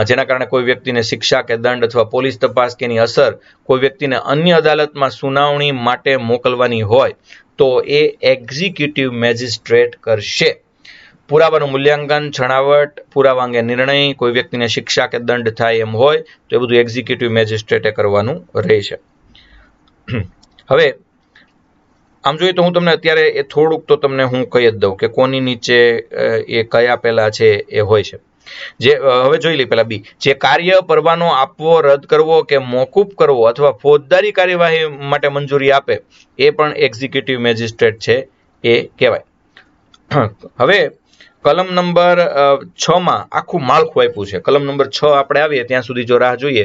A: જેના કારણે કોઈ વ્યક્તિને શિક્ષા કે દંડ અથવા પોલીસ તપાસ કે એની અસર કોઈ વ્યક્તિને અન્ય અદાલતમાં સુનાવણી માટે મોકલવાની હોય તો એ એક્ઝિક્યુટિવ મેજિસ્ટ્રેટ કરશે. પુરાવાનું મૂલ્યાંકન, છણાવટ, પુરાવા અંગે નિર્ણય, કોઈ વ્યક્તિને શિક્ષા કે દંડ થાય એમ હોય તો એ બધું એક્ઝિક્યુટિવ મેજિસ્ટ્રેટે કરવાનું રહેશે. હવે આમ જોઈએ તો હું તમને અત્યારે એ થોડુંક તો તમને હું કહી જ દઉં કે કોની નીચે એ કયા પહેલા છે એ હોય છે. જે હવે જોઈ લઈ પેલા બી, જે કાર્ય પરવાનો આપવો, રદ કરવો કે મોકૂફ કરવો અથવા ફોજદારી કાર્યવાહી માટે મંજૂરી આપે એ પણ એક્ઝિક્યુટિવ મેજિસ્ટ્રેટ છે એ કહેવાય. હવે કલમ નંબર 6 માં આખું માળખું આપ્યું છે. કલમ નંબર 6 આપણે આવીએ ત્યાં સુધી જો રાહ જોઈએ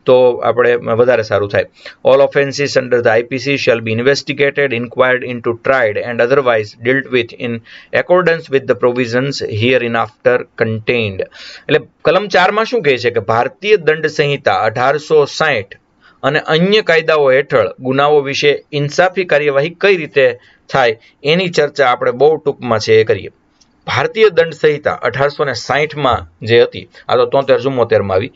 A: તો આપણે વધારે સારું થાય. All offences under the IPC shall be investigated, inquired into, tried and otherwise dealt with in accordance with the provisions hereinafter contained. એટલે કલમ 4 માં શું કહે છે કે ભારતીય દંડ સંહિતા 1860 અને અન્ય કાયદાઓ હેઠળ ગુનાઓ વિશે ઇન્સાફી કાર્યવાહી કઈ રીતે થાય એની ચર્ચા આપણે બહુ ટૂંકમાં છે એ કરીએ. ભારતીય દંડ સંહિતા 1860માં જે હતી, આ તો 73-74 માં આવી,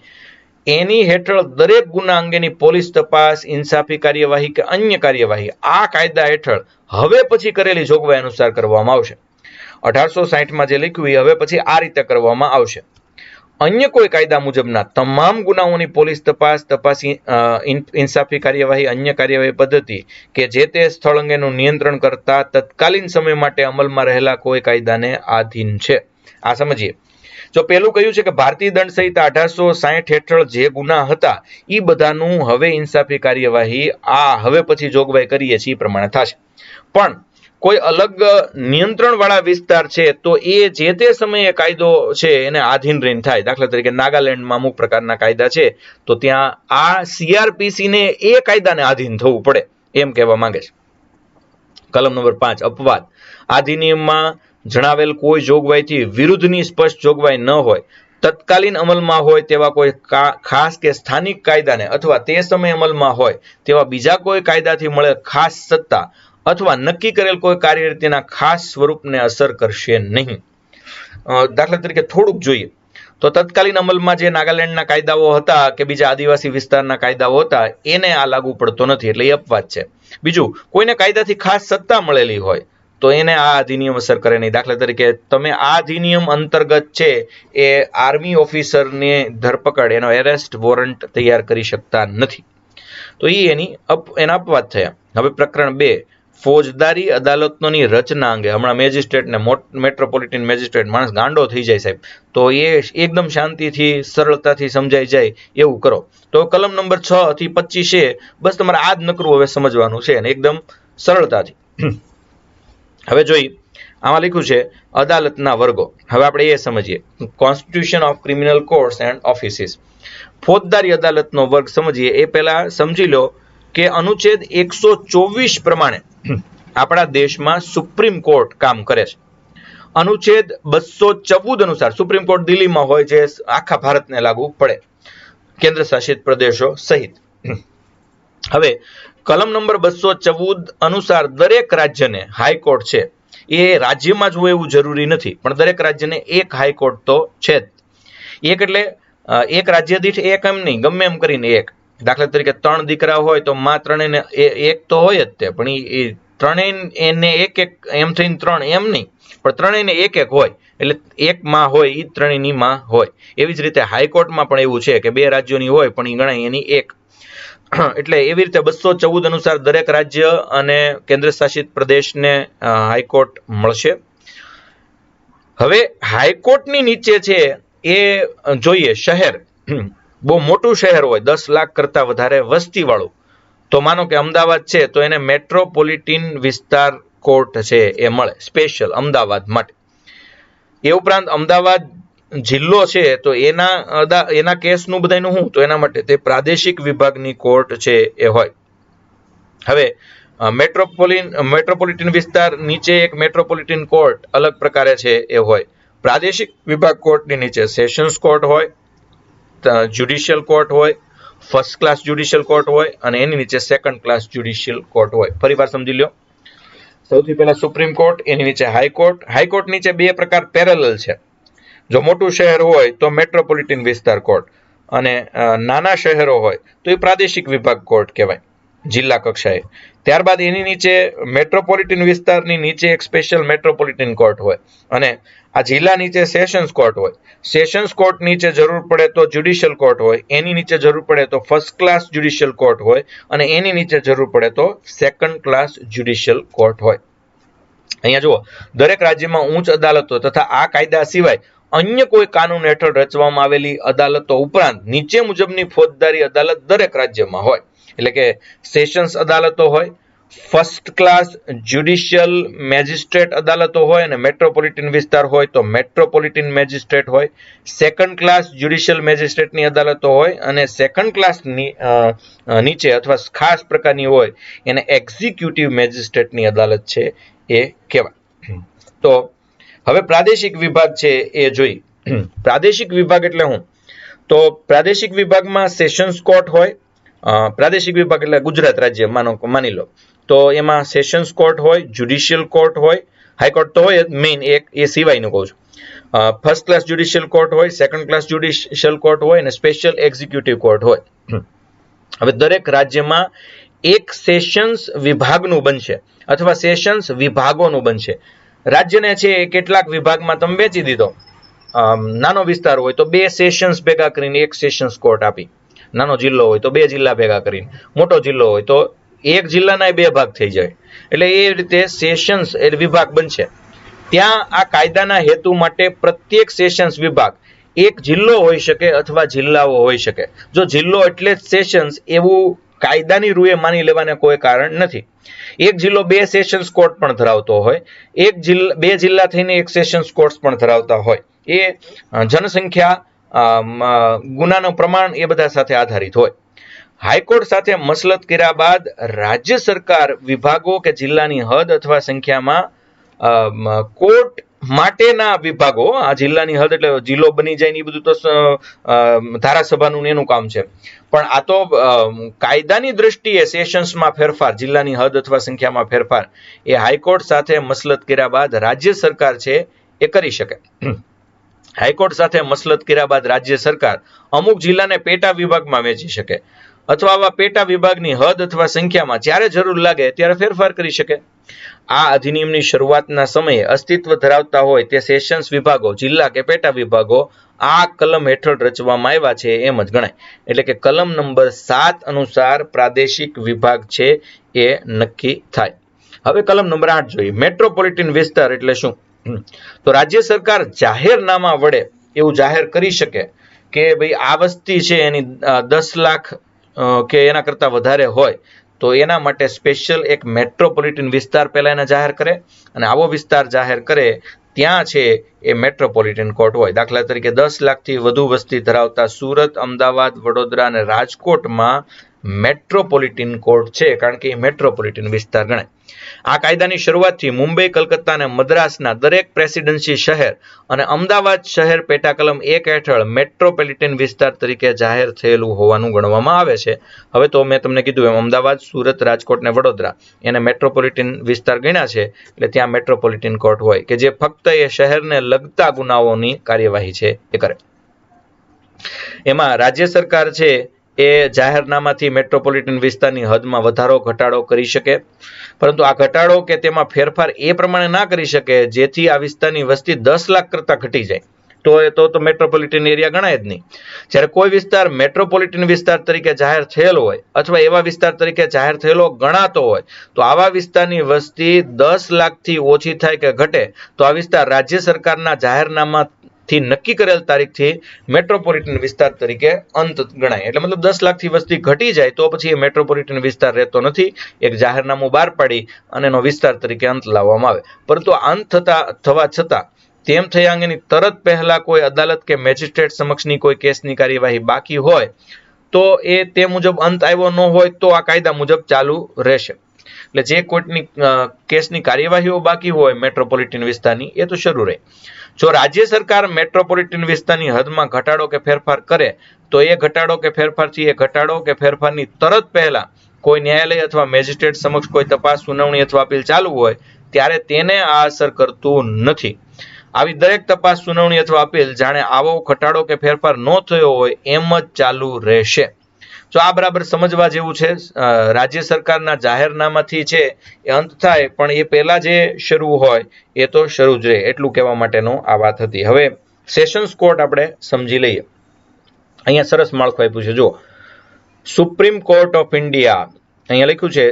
A: એની હેઠળ દરેક ગુના અંગેની પોલીસ તપાસ, ઇન્સાફી કાર્યવાહી કે અન્ય કાર્યવાહી આ કાયદા હેઠળ હવે પછી કરેલી જોગવાઈ અનુસાર કરવામાં આવશે. 1860માં જે લખ્યું એ હવે પછી આ રીતે કરવામાં આવશે. અન્ય કોઈ કાયદા મુજબના તમામ ગુનાઓની પોલીસ તપાસ, ઇન્સાફી કાર્યવાહી, અન્ય કાર્યવાહી પદ્ધતિ કે જે તે સ્થળ અંગેનું નિયંત્રણ કરતા તત્કાલીન સમય માટે અમલમાં રહેલા કોઈ કાયદાને આધીન છે. આ સમજીએ. જો પહેલું કહ્યું છે કે ભારતીય દંડ સંહિતા 1860 હેઠળ જે ગુના હતા એ બધાનું હવે ઇન્સાફી કાર્યવાહી આ હવે પછી જોગવાઈ કરીએ છીએ એ પ્રમાણે થશે. પણ કોઈ અલગ નિયંત્રણ વાળા વિસ્તાર છે તો એ જે તે સમયે કાયદો છે એને આધીન રહીને થાય. દાખલા તરીકે નાગાલેન્ડમાં અમુક પ્રકારના કાયદા છે તો ત્યાં આ સીઆરપીસી ને એ કાયદાને આધીન થવું પડે એમ કહેવા માંગે છે. કલમ નંબર 5 અપવાદ. આ અધિનિયમમાં જણાવેલ કોઈ જોગવાઈથી વિરુદ્ધની સ્પષ્ટ જોગવાઈ ન હોય, તત્કાલીન અમલમાં હોય તેવા કોઈ ખાસ કે સ્થાનિક કાયદાને અથવા તે સમયે અમલમાં હોય તેવા બીજા કોઈ કાયદાથી મળેલ ખાસ સત્તા અથવા નક્કી કરેલ કોઈ કાર્યરીતિના ખાસ સ્વરૂપને અસર કરશે નહીં. દાખલા તરીકે થોડુંક જોઈએ તો તત્કાલીન અમલમાં જે નાગાલેન્ડના કાયદાઓ હતા કે બીજા આદિવાસી વિસ્તારના કાયદાઓ હતા એને આ લાગુ પડતો નથી, એટલે એ અપવાદ છે. બીજું, કોઈને કાયદાથી ખાસ સત્તા મળેલી હોય તો એને આ અધિનિયમ અસર કરે નહીં. દાખલા તરીકે તમે આ અધિનિયમ અંતર્ગત છે એ આર્મી ઓફિસરની ધરપકડ, એનો એરેસ્ટ વોરંટ તૈયાર કરી શકતા નથી. તો એ એના અપવાદ થયા. હવે પ્રકરણ 2, ફોજદારી અદાલતોની રચના અંગે. હમણાં મેજિસ્ટ્રેટ ને મેટ્રોપોલિટન મેજિસ્ટ્રેટ માણસ ગાંડો થઈ જાય સાહેબ, તો એ એકદમ શાંતિથી સરળતાથી સમજાઈ જાય એવું કરો. તો કલમ નંબર 6 થી 25 છે, બસ તમારે આ જ નકરું હવે સમજવાનું છે અને એકદમ સરળતાથી. હવે જોઈ આમાં લખ્યું છે અદાલતના વર્ગો. હવે આપણે એ સમજીએ. Constitution of criminal courts and offices. ફોજદારી અદાલતનો વર્ગ સમજીએ એ પહેલા સમજી લો કે અનુચ્છેદ 124 પ્રમાણે આપણા દેશમાં સુપ્રીમ કોર્ટ કામ કરે છે. અનુચ્છેદ 214 અનુસાર સુપ્રીમ કોર્ટ દિલ્હીમાં હોય જે આખા ભારતને લાગુ પડે, કેન્દ્ર શાસિત પ્રદેશો સહિત. હવે કલમ નંબર 214 અનુસાર દરેક રાજ્યને હાઈકોર્ટ છે એ રાજ્યમાં જ હોય એવું જરૂરી નથી, પણ દરેક રાજ્યને એક હાઈકોર્ટ તો છે જ. એક એટલે એક રાજ્ય દીઠ એક એમ નહીં, ગમે એમ કરીને એક. દાખલા તરીકે 3 દીકરા હોય તો માં ત્રણેયને એક તો હોય જ તે, પણ એ ત્રણેય એને એક એમ થઈને 3 એમ નહીં, પણ ત્રણેયને એક હોય એટલે એક માં હોય એ ત્રણેયની માં હોય. એવી જ રીતે હાઈકોર્ટમાં પણ એવું છે કે 2 રાજ્યોની હોય પણ એ ગણાય એની એક. એટલે એવી રીતે 214 અનુસાર દરેક રાજ્ય અને કેન્દ્ર શાસિત પ્રદેશને હાઈકોર્ટ મળશે. હવે હાઈકોર્ટની નીચે છે એ જોઈએ શહેર બહુ મોટું શહેર હોય 10 લાખ કરતા વધારે વસ્તી વાળું, તો માનો કે અમદાવાદ છે તો એને મેટ્રોપોલિટન વિસ્તાર કોર્ટ છે એ મળે સ્પેશિયલ અમદાવાદ માટે. એ ઉપરાંત અમદાવાદ જિલ્લો છે તો એના કેસનું બધાનું શું, તો એના માટે તે પ્રાદેશિક વિભાગની કોર્ટ છે એ હોય. હવે મેટ્રોપોલિટન વિસ્તાર નીચે એક મેટ્રોપોલિટન કોર્ટ અલગ પ્રકારે છે એ હોય. પ્રાદેશિક વિભાગ કોર્ટની નીચે સેશન્સ કોર્ટ હોય, જ્યુડિશિયલ કોર્ટ હોય, ફર્સ્ટ ક્લાસ જ્યુડિશિયલ કોર્ટ હોય અને એની નીચે સેકન્ડ ક્લાસ જ્યુડિશિયલ કોર્ટ હોય. ફરીવાર સમજી લ્યો. સૌથી પહેલા સુપ્રીમ કોર્ટ, એની નીચે હાઈકોર્ટ. હાઈકોર્ટ નીચે બે પ્રકાર પેરેલલ છે. જો મોટું શહેર હોય તો મેટ્રોપોલિટન વિસ્તાર કોર્ટ અને નાના શહેરો હોય તો એ પ્રાદેશિક વિભાગ કોર્ટ કહેવાય જિલ્લા કક્ષાએ. ત્યારબાદ એની નીચે મેટ્રોપોલિટન વિસ્તારની નીચે એક સ્પેશિયલ મેટ્રોપોલિટન કોર્ટ હોય અને આ જિલ્લા નીચે સેશન્સ કોર્ટ હોય. સેશન્સ કોર્ટ નીચે જરૂર પડે તો જ્યુડિશિયલ કોર્ટ હોય, એની નીચે જરૂર પડે તો ફર્સ્ટ ક્લાસ જ્યુડિશિયલ કોર્ટ હોય અને એની નીચે જરૂર પડે તો સેકન્ડ ક્લાસ જ્યુડિશિયલ કોર્ટ હોય. અહીંયા જુઓ, દરેક રાજ્યમાં ઉચ્ચ અદાલતો તથા આ કાયદા સિવાય અન્ય કોઈ કાનૂન હેઠળ રચવામાં આવેલી અદાલતો ઉપરાંત નીચે મુજબની ફોજદારી અદાલત દરેક રાજ્યમાં હોય. એટલે કે સેશન્સ અદાલતો હોય, ફર્સ્ટ ક્લાસ જ્યુડિશિયલ મેજિસ્ટ્રેટ અદાલતો હોય અને મેટ્રોપોલિટન વિસ્તાર હોય તો મેટ્રોપોલિટન મેજિસ્ટ્રેટ હોય, સેકન્ડ ક્લાસ જ્યુડિશિયલ મેજિસ્ટ્રેટની અદાલતો હોય અને સેકન્ડ ક્લાસ નીચે અથવા ખાસ પ્રકારની હોય એને એક્ઝિક્યુટિવ મેજિસ્ટ્રેટની અદાલત છે એ કહેવાય. તો હવે પ્રાદેશિક વિભાગ છે એ જોઈ. પ્રાદેશિક વિભાગ એટલે શું, તો પ્રાદેશિક વિભાગમાં સેશન્સ કોર્ટ હોય. પ્રાદેશિક વિભાગ એટલે ગુજરાત રાજ્ય માની લો તો એમાં સેશન્સ કોર્ટ હોય, જ્યુડિશિયલ કોર્ટ હોય, હાઈકોર્ટ તો હોય જ મેઇન એક, એ સિવાયનું કહું છું. ફર્સ્ટ ક્લાસ જ્યુડિશિયલ કોર્ટ હોય, સેકન્ડ ક્લાસ જ્યુડિશિયલ કોર્ટ હોય અને સ્પેશિયલ એક્ઝિક્યુટિવ કોર્ટ હોય. હવે દરેક રાજ્યમાં એક સેશન્સ વિભાગનું બનશે અથવા સેશન્સ વિભાગોનું બનશે. રાજ્યને છે કેટલાક વિભાગમાં તમે વેચી દીધો, નાનો વિસ્તાર હોય તો 2 સેશન્સ ભેગા કરીને એક સેશન્સ કોર્ટ આપી, નાનો જિલ્લો હોય તો 2 જિલ્લા ભેગા કરીને, મોટો જિલ્લો હોય તો એક જિલ્લાના 2 ભાગ થઈ જાય. એટલે એ રીતે સેશન્સ એ વિભાગ બનશે. ત્યાં આ કાયદાના હેતુ માટે પ્રત્યેક સેશન્સ વિભાગ એક જિલ્લો હોઈ શકે અથવા જિલ્લાઓ હોઈ શકે. જો જિલ્લો એટલે જ સેશન્સ એવું કાયદાની રૂએ માની લેવાને કોઈ કારણ નથી. એક જિલ્લો 2 સેશન્સ કોર્ટ પણ ધરાવતો હોય, 2 જિલ્લા થઈને એક સેશન્સ કોર્ટ પણ ધરાવતા હોય. એ જનસંખ્યા, ગુનાનું પ્રમાણ એ બધા સાથે આધારિત હોય. હાઈકોર્ટ સાથે મસલત કર્યા બાદ રાજ્ય સરકાર વિભાગો કે જિલ્લાની હદ અથવા સંખ્યામાં કોર્ટ માટેના વિભાગો, આ જિલ્લાની હદ એટલે જિલ્લો બની જાય ને એ બધું તો ધારાસભાનું એનું કામ છે, પણ આ તો કાયદાની દ્રષ્ટિએ સેશન્સમાં ફેરફાર, જિલ્લાની હદ અથવા સંખ્યામાં ફેરફાર એ હાઈકોર્ટ સાથે મસલત કર્યા બાદ રાજ્ય સરકાર છે એ કરી શકે. હાઈકોર્ટ સાથે મસલત કર્યા બાદ રાજ્ય સરકાર અમુક જિલ્લાને પેટા વિભાગમાં વહેંચી શકે અથવા આવા પેટા વિભાગની હદ અથવા સંખ્યામાં જ્યારે જરૂર લાગે ત્યારે ફેરફાર કરી શકે. આ અધિનિયમની શરૂઆતના સમયે અસ્તિત્વ ધરાવતા હોય તે સેશન્સ વિભાગો, જિલ્લા કે પેટા વિભાગો આ કલમ હેઠળ રચવામાં આવ્યા છે એમ જ ગણાય. એટલે કે કલમ નંબર 7 અનુસાર પ્રાદેશિક વિભાગ છે એ નક્કી થાય. હવે કલમ નંબર 8 જોઈએ. મેટ્રોપોલિટન વિસ્તાર એટલે શું? તો રાજ્ય સરકાર જાહેરનામા વડે એવું જાહેર કરી શકે કે ભાઈ આ વસ્તી છે એની 10 લાખ કે એના કરતા વધારે હોય તો એના માટે સ્પેશિયલ એક મેટ્રોપોલિટન વિસ્તાર પહેલા એને જાહેર કરે અને આવો વિસ્તાર જાહેર કરે ત્યાં છે એ મેટ્રોપોલિટન કોર્ટ હોય. દાખલા તરીકે 10 લાખથી વધુ વસ્તી ધરાવતા સુરત, અમદાવાદ, વડોદરા અને રાજકોટમાં મેટ્રોપોલિટન કોર્ટ છે કારણ કે એ મેટ્રોપોલિટન વિસ્તાર ગણાય. આ કાયદાની શરૂઆતથી મુંબઈ, કલકત્તા અને મદ્રાસના દરેક પ્રેસિડેન્સી શહેર અને અમદાવાદ શહેર પેટા કલમ 1 હેઠળ મેટ્રોપોલિટન વિસ્તાર તરીકે જાહેર થયેલું હોવાનું ગણવામાં આવે છે. હવે તો મેં તમને કીધું એમ અમદાવાદ, સુરત, રાજકોટ અને વડોદરા એને મેટ્રોપોલિટન વિસ્તાર ગણ્યા છે એટલે ત્યાં મેટ્રોપોલિટન કોર્ટ હોય કે જે ફક્ત એ શહેરને લગતા ગુનાઓની કાર્યવાહી છે એ કરે. એમાં રાજ્ય સરકાર છે એ જાહેરનામાથી મેટ્રોપોલિટન વિસ્તારની હદમાં વધારો ઘટાડો કરી શકે, પરંતુ આ ઘટાડો કે તેમાં ફેરફાર એ પ્રમાણે ના કરી શકે જેથી આ વિસ્તારની વસ્તી 10 લાખ કરતા ઘટી જાય. તો એ તો મેટ્રોપોલિટન એરિયા ગણાય જ નહીં. જ્યારે કોઈ વિસ્તાર મેટ્રોપોલિટન વિસ્તાર તરીકે જાહેર થયેલો હોય અથવા એવા વિસ્તાર તરીકે જાહેર થયેલો ગણાતો હોય તો આવા વિસ્તારની વસ્તી 10 લાખથી ઓછી થાય કે ઘટે તો આ વિસ્તાર રાજ્ય સરકારના જાહેરનામાથી નક્કી કરેલ તારીખથી મેટ્રોપોલિટન વિસ્તાર તરીકે અંત ગણાય. એટલે મતલબ 10 લાખથી વસ્તી ઘટી જાય તો પછી એ મેટ્રોપોલિટન વિસ્તાર રહેતો નથી. એક જાહેરનામું બહાર પાડી અને એનો વિસ્તાર તરીકે અંત લાવવામાં આવે. પરંતુ અંત થવા છતાં તેમ થયા અંગેની તરત પહેલા કોઈ અદાલત કે મેજિસ્ટ્રેટ સમક્ષની કોઈ કેસની કાર્યવાહી બાકી હોય તો એ તે મુજબ અંત આવ્યો ન હોય તો આ કાયદા મુજબ ચાલુ રહેશે. એટલે જે કોર્ટની કેસની કાર્યવાહીઓ બાકી હોય મેટ્રોપોલિટન વિસ્તારની એ તો શરૂ રહે. જો રાજ્ય સરકાર મેટ્રોપોલિટન વિસ્તારની હદમાં ઘટાડો કે ફેરફાર કરે તો એ ઘટાડો કે ફેરફારથી એ ઘટાડો કે ફેરફારની તરત પહેલા કોઈ ન્યાયાલય અથવા મેજિસ્ટ્રેટ સમક્ષ કોઈ તપાસ, સુનાવણી અથવા અપીલ ચાલુ હોય ત્યારે તેને આ અસર કરતું નથી. આવી દરેક તપાસ, સુનાવણી અથવા અપીલ જાણે આવો ઘટાડો કે ફેરફાર ન થયો હોય એમ જ ચાલુ રહેશે. જો આ બરાબર સમજવા જેવું છે. રાજ્ય સરકારના જાહેરનામાથી છે એ અંત થાય પણ એ પહેલા જે શરૂ હોય એ તો શરૂ જ રહે. એટલું કહેવા માટેનો આ વાત હતી. હવે સેશન્સ કોર્ટ આપણે સમજી લઈએ. અહીંયા સરસ માળખું આપ્યું છે. જો સુપ્રીમ કોર્ટ ઓફ ઇન્ડિયા અહીંયા લખ્યું છે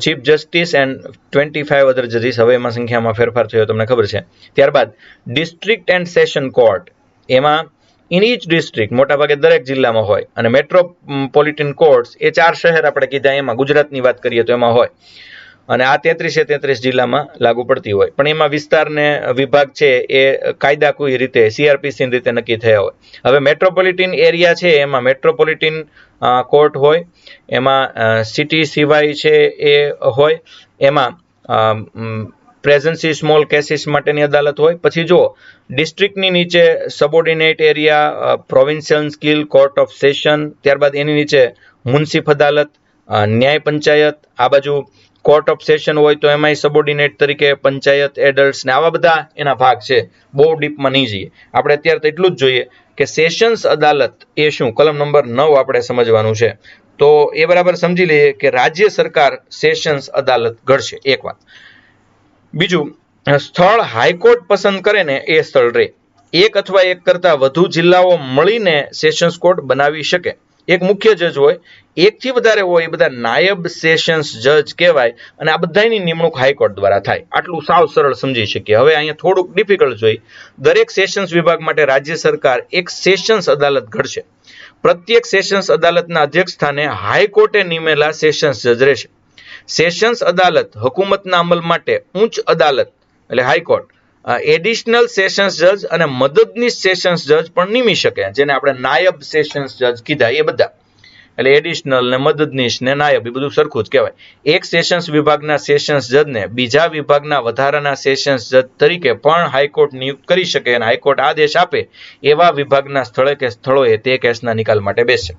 A: ચીફ જસ્ટિસ એન્ડ 25 અધર જજીસ. હવે એમાં સંખ્યામાં ફેરફાર થયો તમને ખબર છે. ત્યારબાદ ડિસ્ટ્રિક્ટ એન્ડ સેશન કોર્ટ, એમાં ઇન ઈચ ડિસ્ટ્રિક્ટ મોટાભાગે દરેક જિલ્લામાં હોય, અને મેટ્રોપોલિટન કોર્ટ્સ એ 4 શહેર આપણે કીધા એમાં ગુજરાતની વાત કરીએ તો એમાં હોય, અને આ 33 જિલ્લામાં લાગુ પડતી હોય. પણ એમાં વિસ્તારને વિભાગ છે એ કાયદાકીય રીતે CRPC રીતે નક્કી થયા હોય. હવે મેટ્રોપોલિટન એરિયા છે એમાં મેટ્રોપોલિટન કોર્ટ હોય, એમાં સિટી સિવાય છે એ હોય, એમાં પ્રેઝન્સી સ્મોલ કેસીસ માટેની અદાલત હોય. પછી જો ડિસ્ટ્રિક્ટની નીચે subordinate area provincial skill court of session, ત્યારબાદ એની નીચે મુન્સિફ અદાલત, ન્યાય પંચાયત, આ બાજુ કોર્ટ ઓફ સેશન હોય તો એમાંય સબોર્ડિનેટ તરીકે પંચાયત, એડલ્ટ્સ ને આવા બધા એના ભાગ છે. બહુ ડીપમાં નહીં જઈએ આપણે, અત્યારે તો એટલું જ જોઈએ કે સેશન્સ અદાલત એ શું, કલમ નંબર 9 આપણે સમજવાનું છે. તો એ બરાબર સમજી લઈએ કે રાજ્ય સરકાર સેશન્સ અદાલત ઘડશે. એક વાત. બીજું, સ્થળ હાઈકોર્ટ પસંદ કરે ને એ સ્થળ રહે. એક અથવા એક કરતા વધુ જિલ્લાઓ મળીને સેશન્સ કોર્ટ બનાવી શકે. એક મુખ્ય જજ હોય, એકથી વધારે હોય એ બધા નાયબ સેશન્સ જજ કહેવાય, અને આ બધાની નિમણૂક હાઈકોર્ટ દ્વારા થાય. આટલું સાવ સરળ સમજી શકીએ. હવે અહીંયા થોડુંક ડિફિકલ્ટ જોઈ. દરેક સેશન્સ વિભાગ માટે રાજ્ય સરકાર એક સેશન્સ અદાલત ઘડશે. પ્રત્યેક સેશન્સ અદાલતના અધ્યક્ષ સ્થાને હાઈકોર્ટે નિમેલા સેશન્સ જજ રહેશે. સેશન્સ અદાલત હુકુમતના અમલ માટે ઉચ્ચ અદાલત એટલે હાઈકોર્ટ, એડિશનલ સેશન્સ જજ અને મદદનીશ સેશન્સ જજ પણ નિમી શકે, જેને આપણે નાયબ સેશન્સ જજ કીધા એ બધા. એટલે એડિશનલ ને મદદનીશ ને નાયબ એ બધું સરખું જ કહેવાય. એક સેશન્સ વિભાગના સેશન્સ જજને બીજા વિભાગના વધારાના સેશન્સ જજ તરીકે પણ હાઈકોર્ટ નિયુક્ત કરી શકે, અને હાઈકોર્ટ આદેશ આપે એવા વિભાગના સ્થળે કે સ્થળોએ તે કેસના નિકાલ માટે બેસે.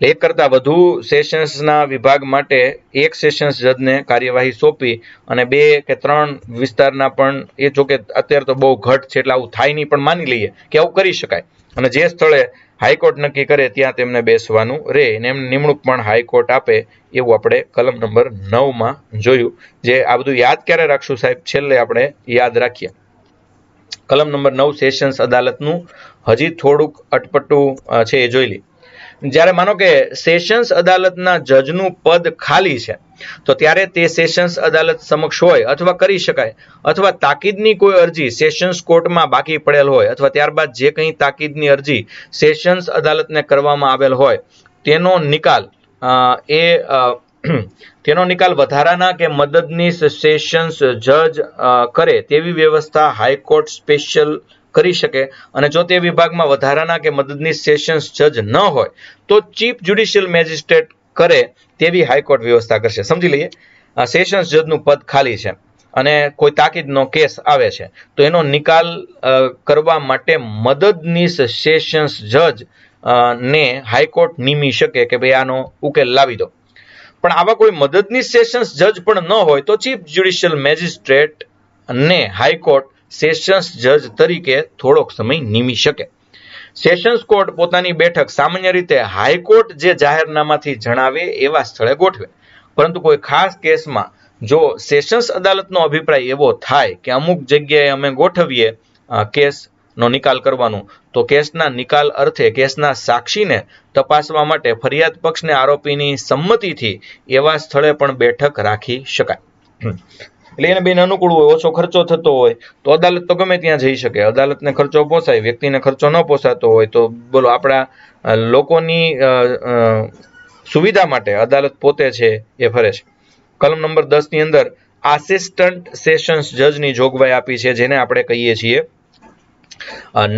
A: એક કરતા વધુ સેશન્સના વિભાગ માટે એક સેશન્સ જજને કાર્યવાહી સોંપી અને 2 કે 3 વિસ્તારના પણ, એ જોકે અત્યારે તો બહુ ઘટ છે એટલે આવું થાય નહીં, પણ માની લઈએ કે આવું કરી શકાય, અને જે સ્થળે હાઈકોર્ટ નક્કી કરે ત્યાં તેમને બેસવાનું રહે, અને એમ નિમણૂક પણ હાઈકોર્ટ આપે. એવું આપણે કલમ નંબર 9માં જોયું. જે આ બધું યાદ ક્યારે રાખશું સાહેબ, છેલ્લે આપણે યાદ રાખીએ. કલમ નંબર 9 સેશન્સ અદાલતનું હજી થોડુંક અટપટું છે એ જોઈ લઈએ. જ્યારે માનો કે સેશન્સ અદાલતના જજનું પદ ખાલી છે તો ત્યારે તે સેશન્સ અદાલત સમક્ષ હોય અથવા કરી શકાય, અથવા તાકીદની કોઈ અરજી સેશન્સ કોર્ટમાં બાકી પડેલ હોય, અથવા ત્યારબાદ જે કંઈ તાકીદની અરજી સેશન્સ અદાલતને કરવામાં આવેલ હોય તેનો નિકાલ વધારાના કે મદદનીશ સેશન્સ જજ કરે તેવી વ્યવસ્થા હાઈકોર્ટ સ્પેશિયલ કરી શકે. અને જો તે વિભાગમાં વધારાના કે મદદનીશ સેશન્સ જજ ન હોય તો ચીફ જ્યુડિશિયલ મેજિસ્ટ્રેટ કરે તેવી હાઈકોર્ટ વ્યવસ્થા કરશે. સમજી લઈએ, સેશન્સ જજનું પદ ખાલી છે અને કોઈ તાકીદનો કેસ આવે છે તો એનો નિકાલ કરવા માટે મદદનીશ સેશન્સ જજ ને હાઈકોર્ટ નિમી શકે કે ભાઈ આનો ઉકેલ લાવી દો. પણ આવા કોઈ મદદનીશ સેશન્સ જજ પણ ન હોય તો ચીફ જ્યુડિશિયલ મેજિસ્ટ્રેટ ને હાઈકોર્ટ સેશન્સ જજ તરીકે થોડોક સમય નિમી શકે. સેશન્સ કોર્ટ પોતાની બેઠક સામાન્ય રીતે હાઈકોર્ટ જે જાહેરનામાથી જણાવે એવા સ્થળે ગોઠવે. પરંતુ કોઈ ખાસ કેસમાં જો સેશન્સ અદાલતનો અભિપ્રાય એવો થાય કે અમુક જગ્યાએ અમે ગોઠવીએ કેસ નો નિકાલ કરવાનો, તો કેસના નિકાલ અર્થે કેસના સાક્ષીને તપાસવા માટે ફરિયાદ પક્ષને આરોપીની સંમતિથી એવા સ્થળે પણ બેઠક રાખી શકાય. એટલે એને બેન અનુકૂળ હોય, ઓછો ખર્ચો થતો હોય તો અદાલત તો ગમે ત્યાં જઈ શકે. અદાલતને ખર્ચો પોસાય, વ્યક્તિને ખર્ચો ન પોસાતો હોય તો બોલો આપણા લોકોની સુવિધા માટે અદાલત પોતે છે એ ફરે છે. કલમ નંબર 10 ની અંદર આસિસ્ટન્ટ સેશન્સ જજની જોગવાઈ આપી છે, જેને આપણે કહીએ છીએ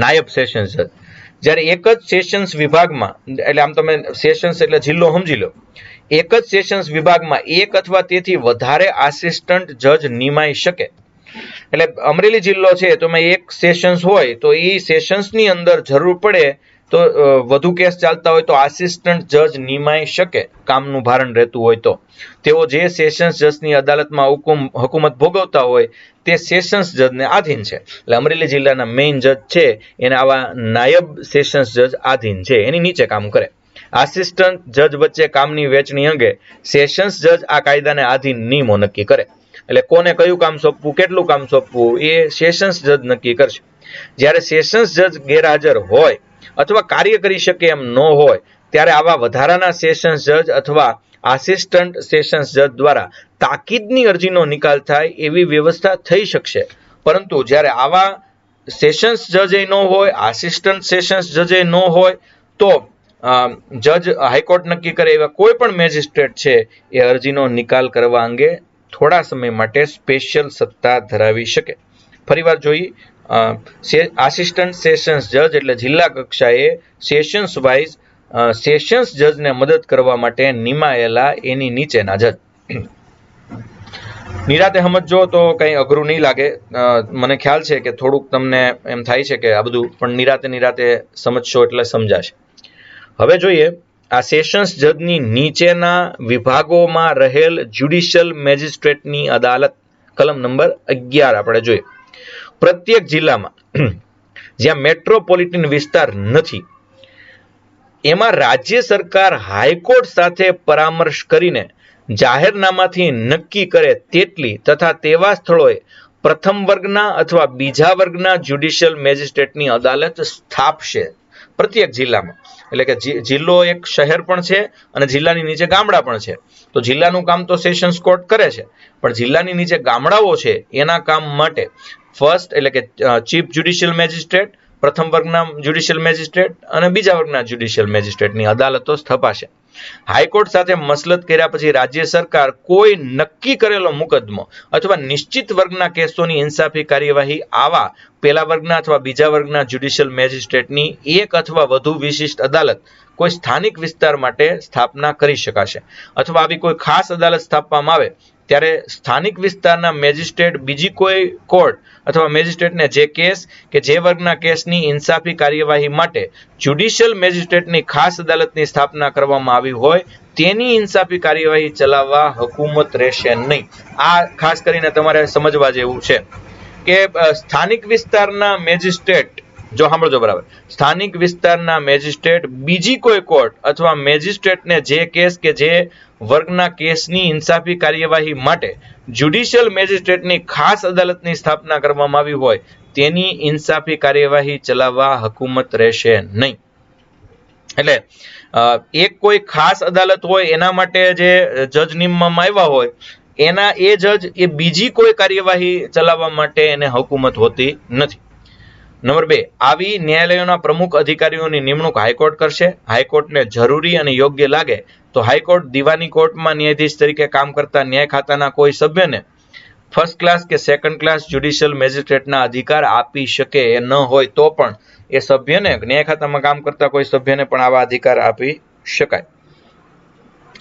A: નાયબ સેશન્સ જજ. જ્યારે એક જ સેશન્સ વિભાગમાં, એટલે આમ તમે સેશન્સ એટલે જિલ્લો સમજી લો, એક જ સેશન્સ વિભાગમાં એક અથવા તેથી વધારે આસિસ્ટન્ટ જજ નિમાઈ શકે. એટલે અમરેલી જિલ્લો છે તો એક સેશન્સ હોય તો એ સેશન્સની અંદર જરૂર પડે તો વધુ કેસ ચાલતા હોય તો આસિસ્ટન્ટ જજ નિમાઈ શકે, કામનું ભારણ રહેતું હોય તો. તેઓ જે સેશન્સ જજની અદાલતમાં હુકુમત ભોગવતા હોય તે સેશન્સ જજને આધીન છે. એટલે અમરેલી જિલ્લાના મેઇન જજ છે એને આવા નાયબ સેશન્સ જજ આધીન છે, એની નીચે કામ કરે. આસિસ્ટન્ટ જજ વચ્ચે કામની વહેંચણી અંગે સેશન્સ જજ આ કાયદાને આધીન નિયમો નક્કી કરે. એટલે કોને કયું કામ સોંપવું, કેટલું કામ સોંપવું એ સેશન્સ જજ નક્કી કરશે. જ્યારે સેશન્સ જજ ગેરહાજર હોય અથવા કાર્ય કરી શકે એમ ન હોય ત્યારે આવા વધારાના સેશન્સ જજ અથવા આસિસ્ટન્ટ સેશન્સ જજ દ્વારા તાકીદની અરજીનો નિકાલ થાય એવી વ્યવસ્થા થઈ શકશે. પરંતુ જ્યારે આવા સેશન્સ જજ ન હોય, આસિસ્ટન્ટ સેશન્સ જજ ન હોય તો જજ હાઈકોર્ટ નક્કી કરે એવા કોઈ પણ મેજિસ્ટ્રેટ છે એ અરજીનો નિકાલ કરવા અંગે થોડા સમય માટે સ્પેશિયલ સત્તા ધરાવી શકે. ફરીવાર જોઈએ, આસિસ્ટન્ટ સેશન્સ જજ એટલે જિલ્લા કક્ષાએ સેશન્સ વાઇઝ સેશન્સ જજને મદદ કરવા માટે નિમાયેલા એની નીચેના જજ. નિરાતે સમજો તો કંઈ અઘરું નહીં લાગે. મને ખ્યાલ છે કે થોડુંક તમને એમ થાય છે કે આ બધું પણ નિરાતે સમજશો એટલે સમજાશે. હવે જોઈએ આ સેશન્સ જજની નીચેના વિભાગોમાં રહેલ જ્યુડિશિયલ મેજિસ્ટ્રેટની અદાલત. કલમ નંબર 11 આપણે જોઈએ. પ્રત્યેક જિલ્લામાં જ્યાં મેટ્રોપોલિટન વિસ્તાર નથી એમાં રાજ્ય સરકાર હાઈકોર્ટ સાથે પરામર્શ કરીને જાહેરનામાથી નક્કી કરે તેટલી તથા તેવા સ્થળોએ પ્રથમ વર્ગના અથવા બીજા વર્ગના જ્યુડિશિયલ મેજિસ્ટ્રેટની અદાલત સ્થાપશે પ્રત્યેક જિલ્લામાં. એટલે કે જિલ્લો એક શહેર પણ છે અને જિલ્લાની નીચે ગામડા પણ છે. તો જિલ્લાનું કામ તો સેશન્સ કોર્ટ કરે છે, પણ જિલ્લાની નીચે ગામડાઓ છે એના કામ માટે ફર્સ્ટ એટલે કે ચીફ જ્યુડિશિયલ મેજિસ્ટ્રેટ, પ્રથમ વર્ગના જ્યુડિશિયલ મેજિસ્ટ્રેટ અને બીજા વર્ગના જ્યુડિશિયલ મેજિસ્ટ્રેટની અદાલતો સ્થપાશે. હાઈકોર્ટ સાથે મસલત કર્યા પછી રાજ્ય સરકાર કોઈ નક્કી કરેલો મુકદ્દમો અથવા નિશ્ચિત વર્ગના કેસોની ઇન્સાફી કાર્યવાહી આવા પહેલા વર્ગના અથવા બીજા વર્ગના જ્યુડિશિયલ મેજિસ્ટ્રેટની એક અથવા વધુ વિશિષ્ટ અદાલત કોઈ સ્થાનિક વિસ્તાર માટે સ્થાપના કરી શકાશે. અથવા આવી કોઈ ખાસ અદાલત સ્થાપવામાં આવે ત્યારે સ્થાનિક વિસ્તારના મેજિસ્ટ્રેટ બીજી કોઈ કોર્ટ અથવા મેજિસ્ટ્રેટને જે કેસ કે જે વર્ગના કેસની ઇન્સાફી કાર્યવાહી માટે જ્યુડિશિયલ મેજિસ્ટ્રેટની ખાસ અદાલતની સ્થાપના કરવામાં આવી હોય તેની ઇન્સાફી કાર્યવાહી ચલાવવા હુકુમત રહેશે નહીં. આ ખાસ કરીને તમારે સમજવા જેવું છે કે સ્થાનિક વિસ્તારના મેજિસ્ટ્રેટ, જો સાંભળજો બરાબર, સ્થાનિક વિસ્તારના મેજિસ્ટ્રેટ બીજી કોઈ કોર્ટ અથવા મેજિસ્ટ્રેટને જે કેસ કે જે વર્ગના કેસની ઇન્સાફી કાર્યવાહી માટે જ્યુડિશિયલ મેજિસ્ટ્રેટની ખાસ અદાલતની સ્થાપના કરવામાં આવી હોય તેની ઇન્સાફી કાર્યવાહી ચલાવવા હુકુમત રહેશે નહીં. એટલે એક કોઈ ખાસ અદાલત હોય એના માટે જે જજ નિમવામાં આવ્યા હોય એના એ જજ એ બીજી કોઈ કાર્યવાહી ચલાવવા માટે એને હુકુમત હોતી નથી. નંબર 2, આવી ન્યાયાલયોના પ્રમુખ અધિકારીઓની નિમણૂક હાઈકોર્ટ કરશે. હાઈકોર્ટને જરૂરી અને યોગ્ય લાગે તો હાઈકોર્ટ દિવાની કોર્ટમાં ન્યાયાધીશ તરીકે કામ કરતા ન્યાય ખાતાના કોઈ સભ્યને ફર્સ્ટ ક્લાસ કે સેકન્ડ ક્લાસ જ્યુડિશિયલ મેજિસ્ટ્રેટના અધિકાર આપી શકે. એ ન હોય તો પણ એ સભ્યને, ન્યાય ખાતામાં કામ કરતા કોઈ સભ્યને પણ આવા અધિકાર આપી શકાય.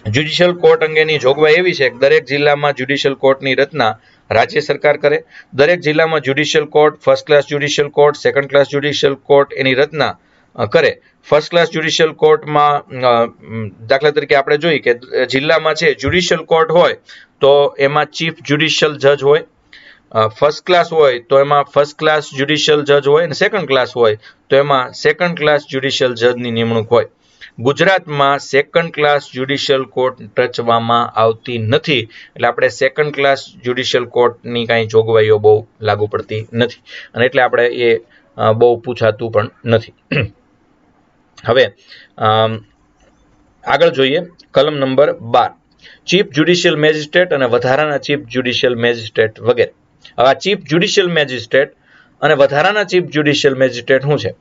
A: જ્યુડિશિયલ કોર્ટ અંગેની જોગવાઈ એવી છે કે દરેક જિલ્લામાં જ્યુડિશિયલ કોર્ટની રચના રાજ્ય સરકાર કરે. દરેક જિલ્લામાં judicial court, first class judicial court, second class judicial court એની રચના કરે. ફર્સ્ટ ક્લાસ જ્યુડિશિયલ કોર્ટમાં દાખલા તરીકે આપણે જોઈએ કે જિલ્લામાં છે જ્યુડિશિયલ કોર્ટ હોય તો એમાં ચીફ જ્યુડિશિયલ જજ હોય. ફર્સ્ટ ક્લાસ હોય તો એમાં ફર્સ્ટ ક્લાસ જ્યુડિશિયલ જજ હોય અને સેકન્ડ ક્લાસ હોય તો એમાં સેકન્ડ ક્લાસ જ્યુડિશિયલ જજની નિમણૂક હોય. ગુજરાતમાં સેકન્ડ ક્લાસ જ્યુડિશિયલ કોર્ટ રચવામાં આવતી નથી, એટલે આપણે સેકન્ડ ક્લાસ જ્યુડિશિયલ કોર્ટની કાંઈ જોગવાઈઓ બહુ લાગુ પડતી નથી અને એટલે આપણે એ બહુ પૂછાતું પણ નથી. હવે આગળ જોઈએ કલમ નંબર 12, ચીફ જ્યુડિશિયલ મેજિસ્ટ્રેટ અને વધારાના ચીફ જ્યુડિશિયલ મેજિસ્ટ્રેટ વગેરે. હવે આ ચીફ જ્યુડિશિયલ મેજિસ્ટ્રેટ અને વધારાના ચીફ જ્યુડિશિયલ મેજિસ્ટ્રેટ શું છે?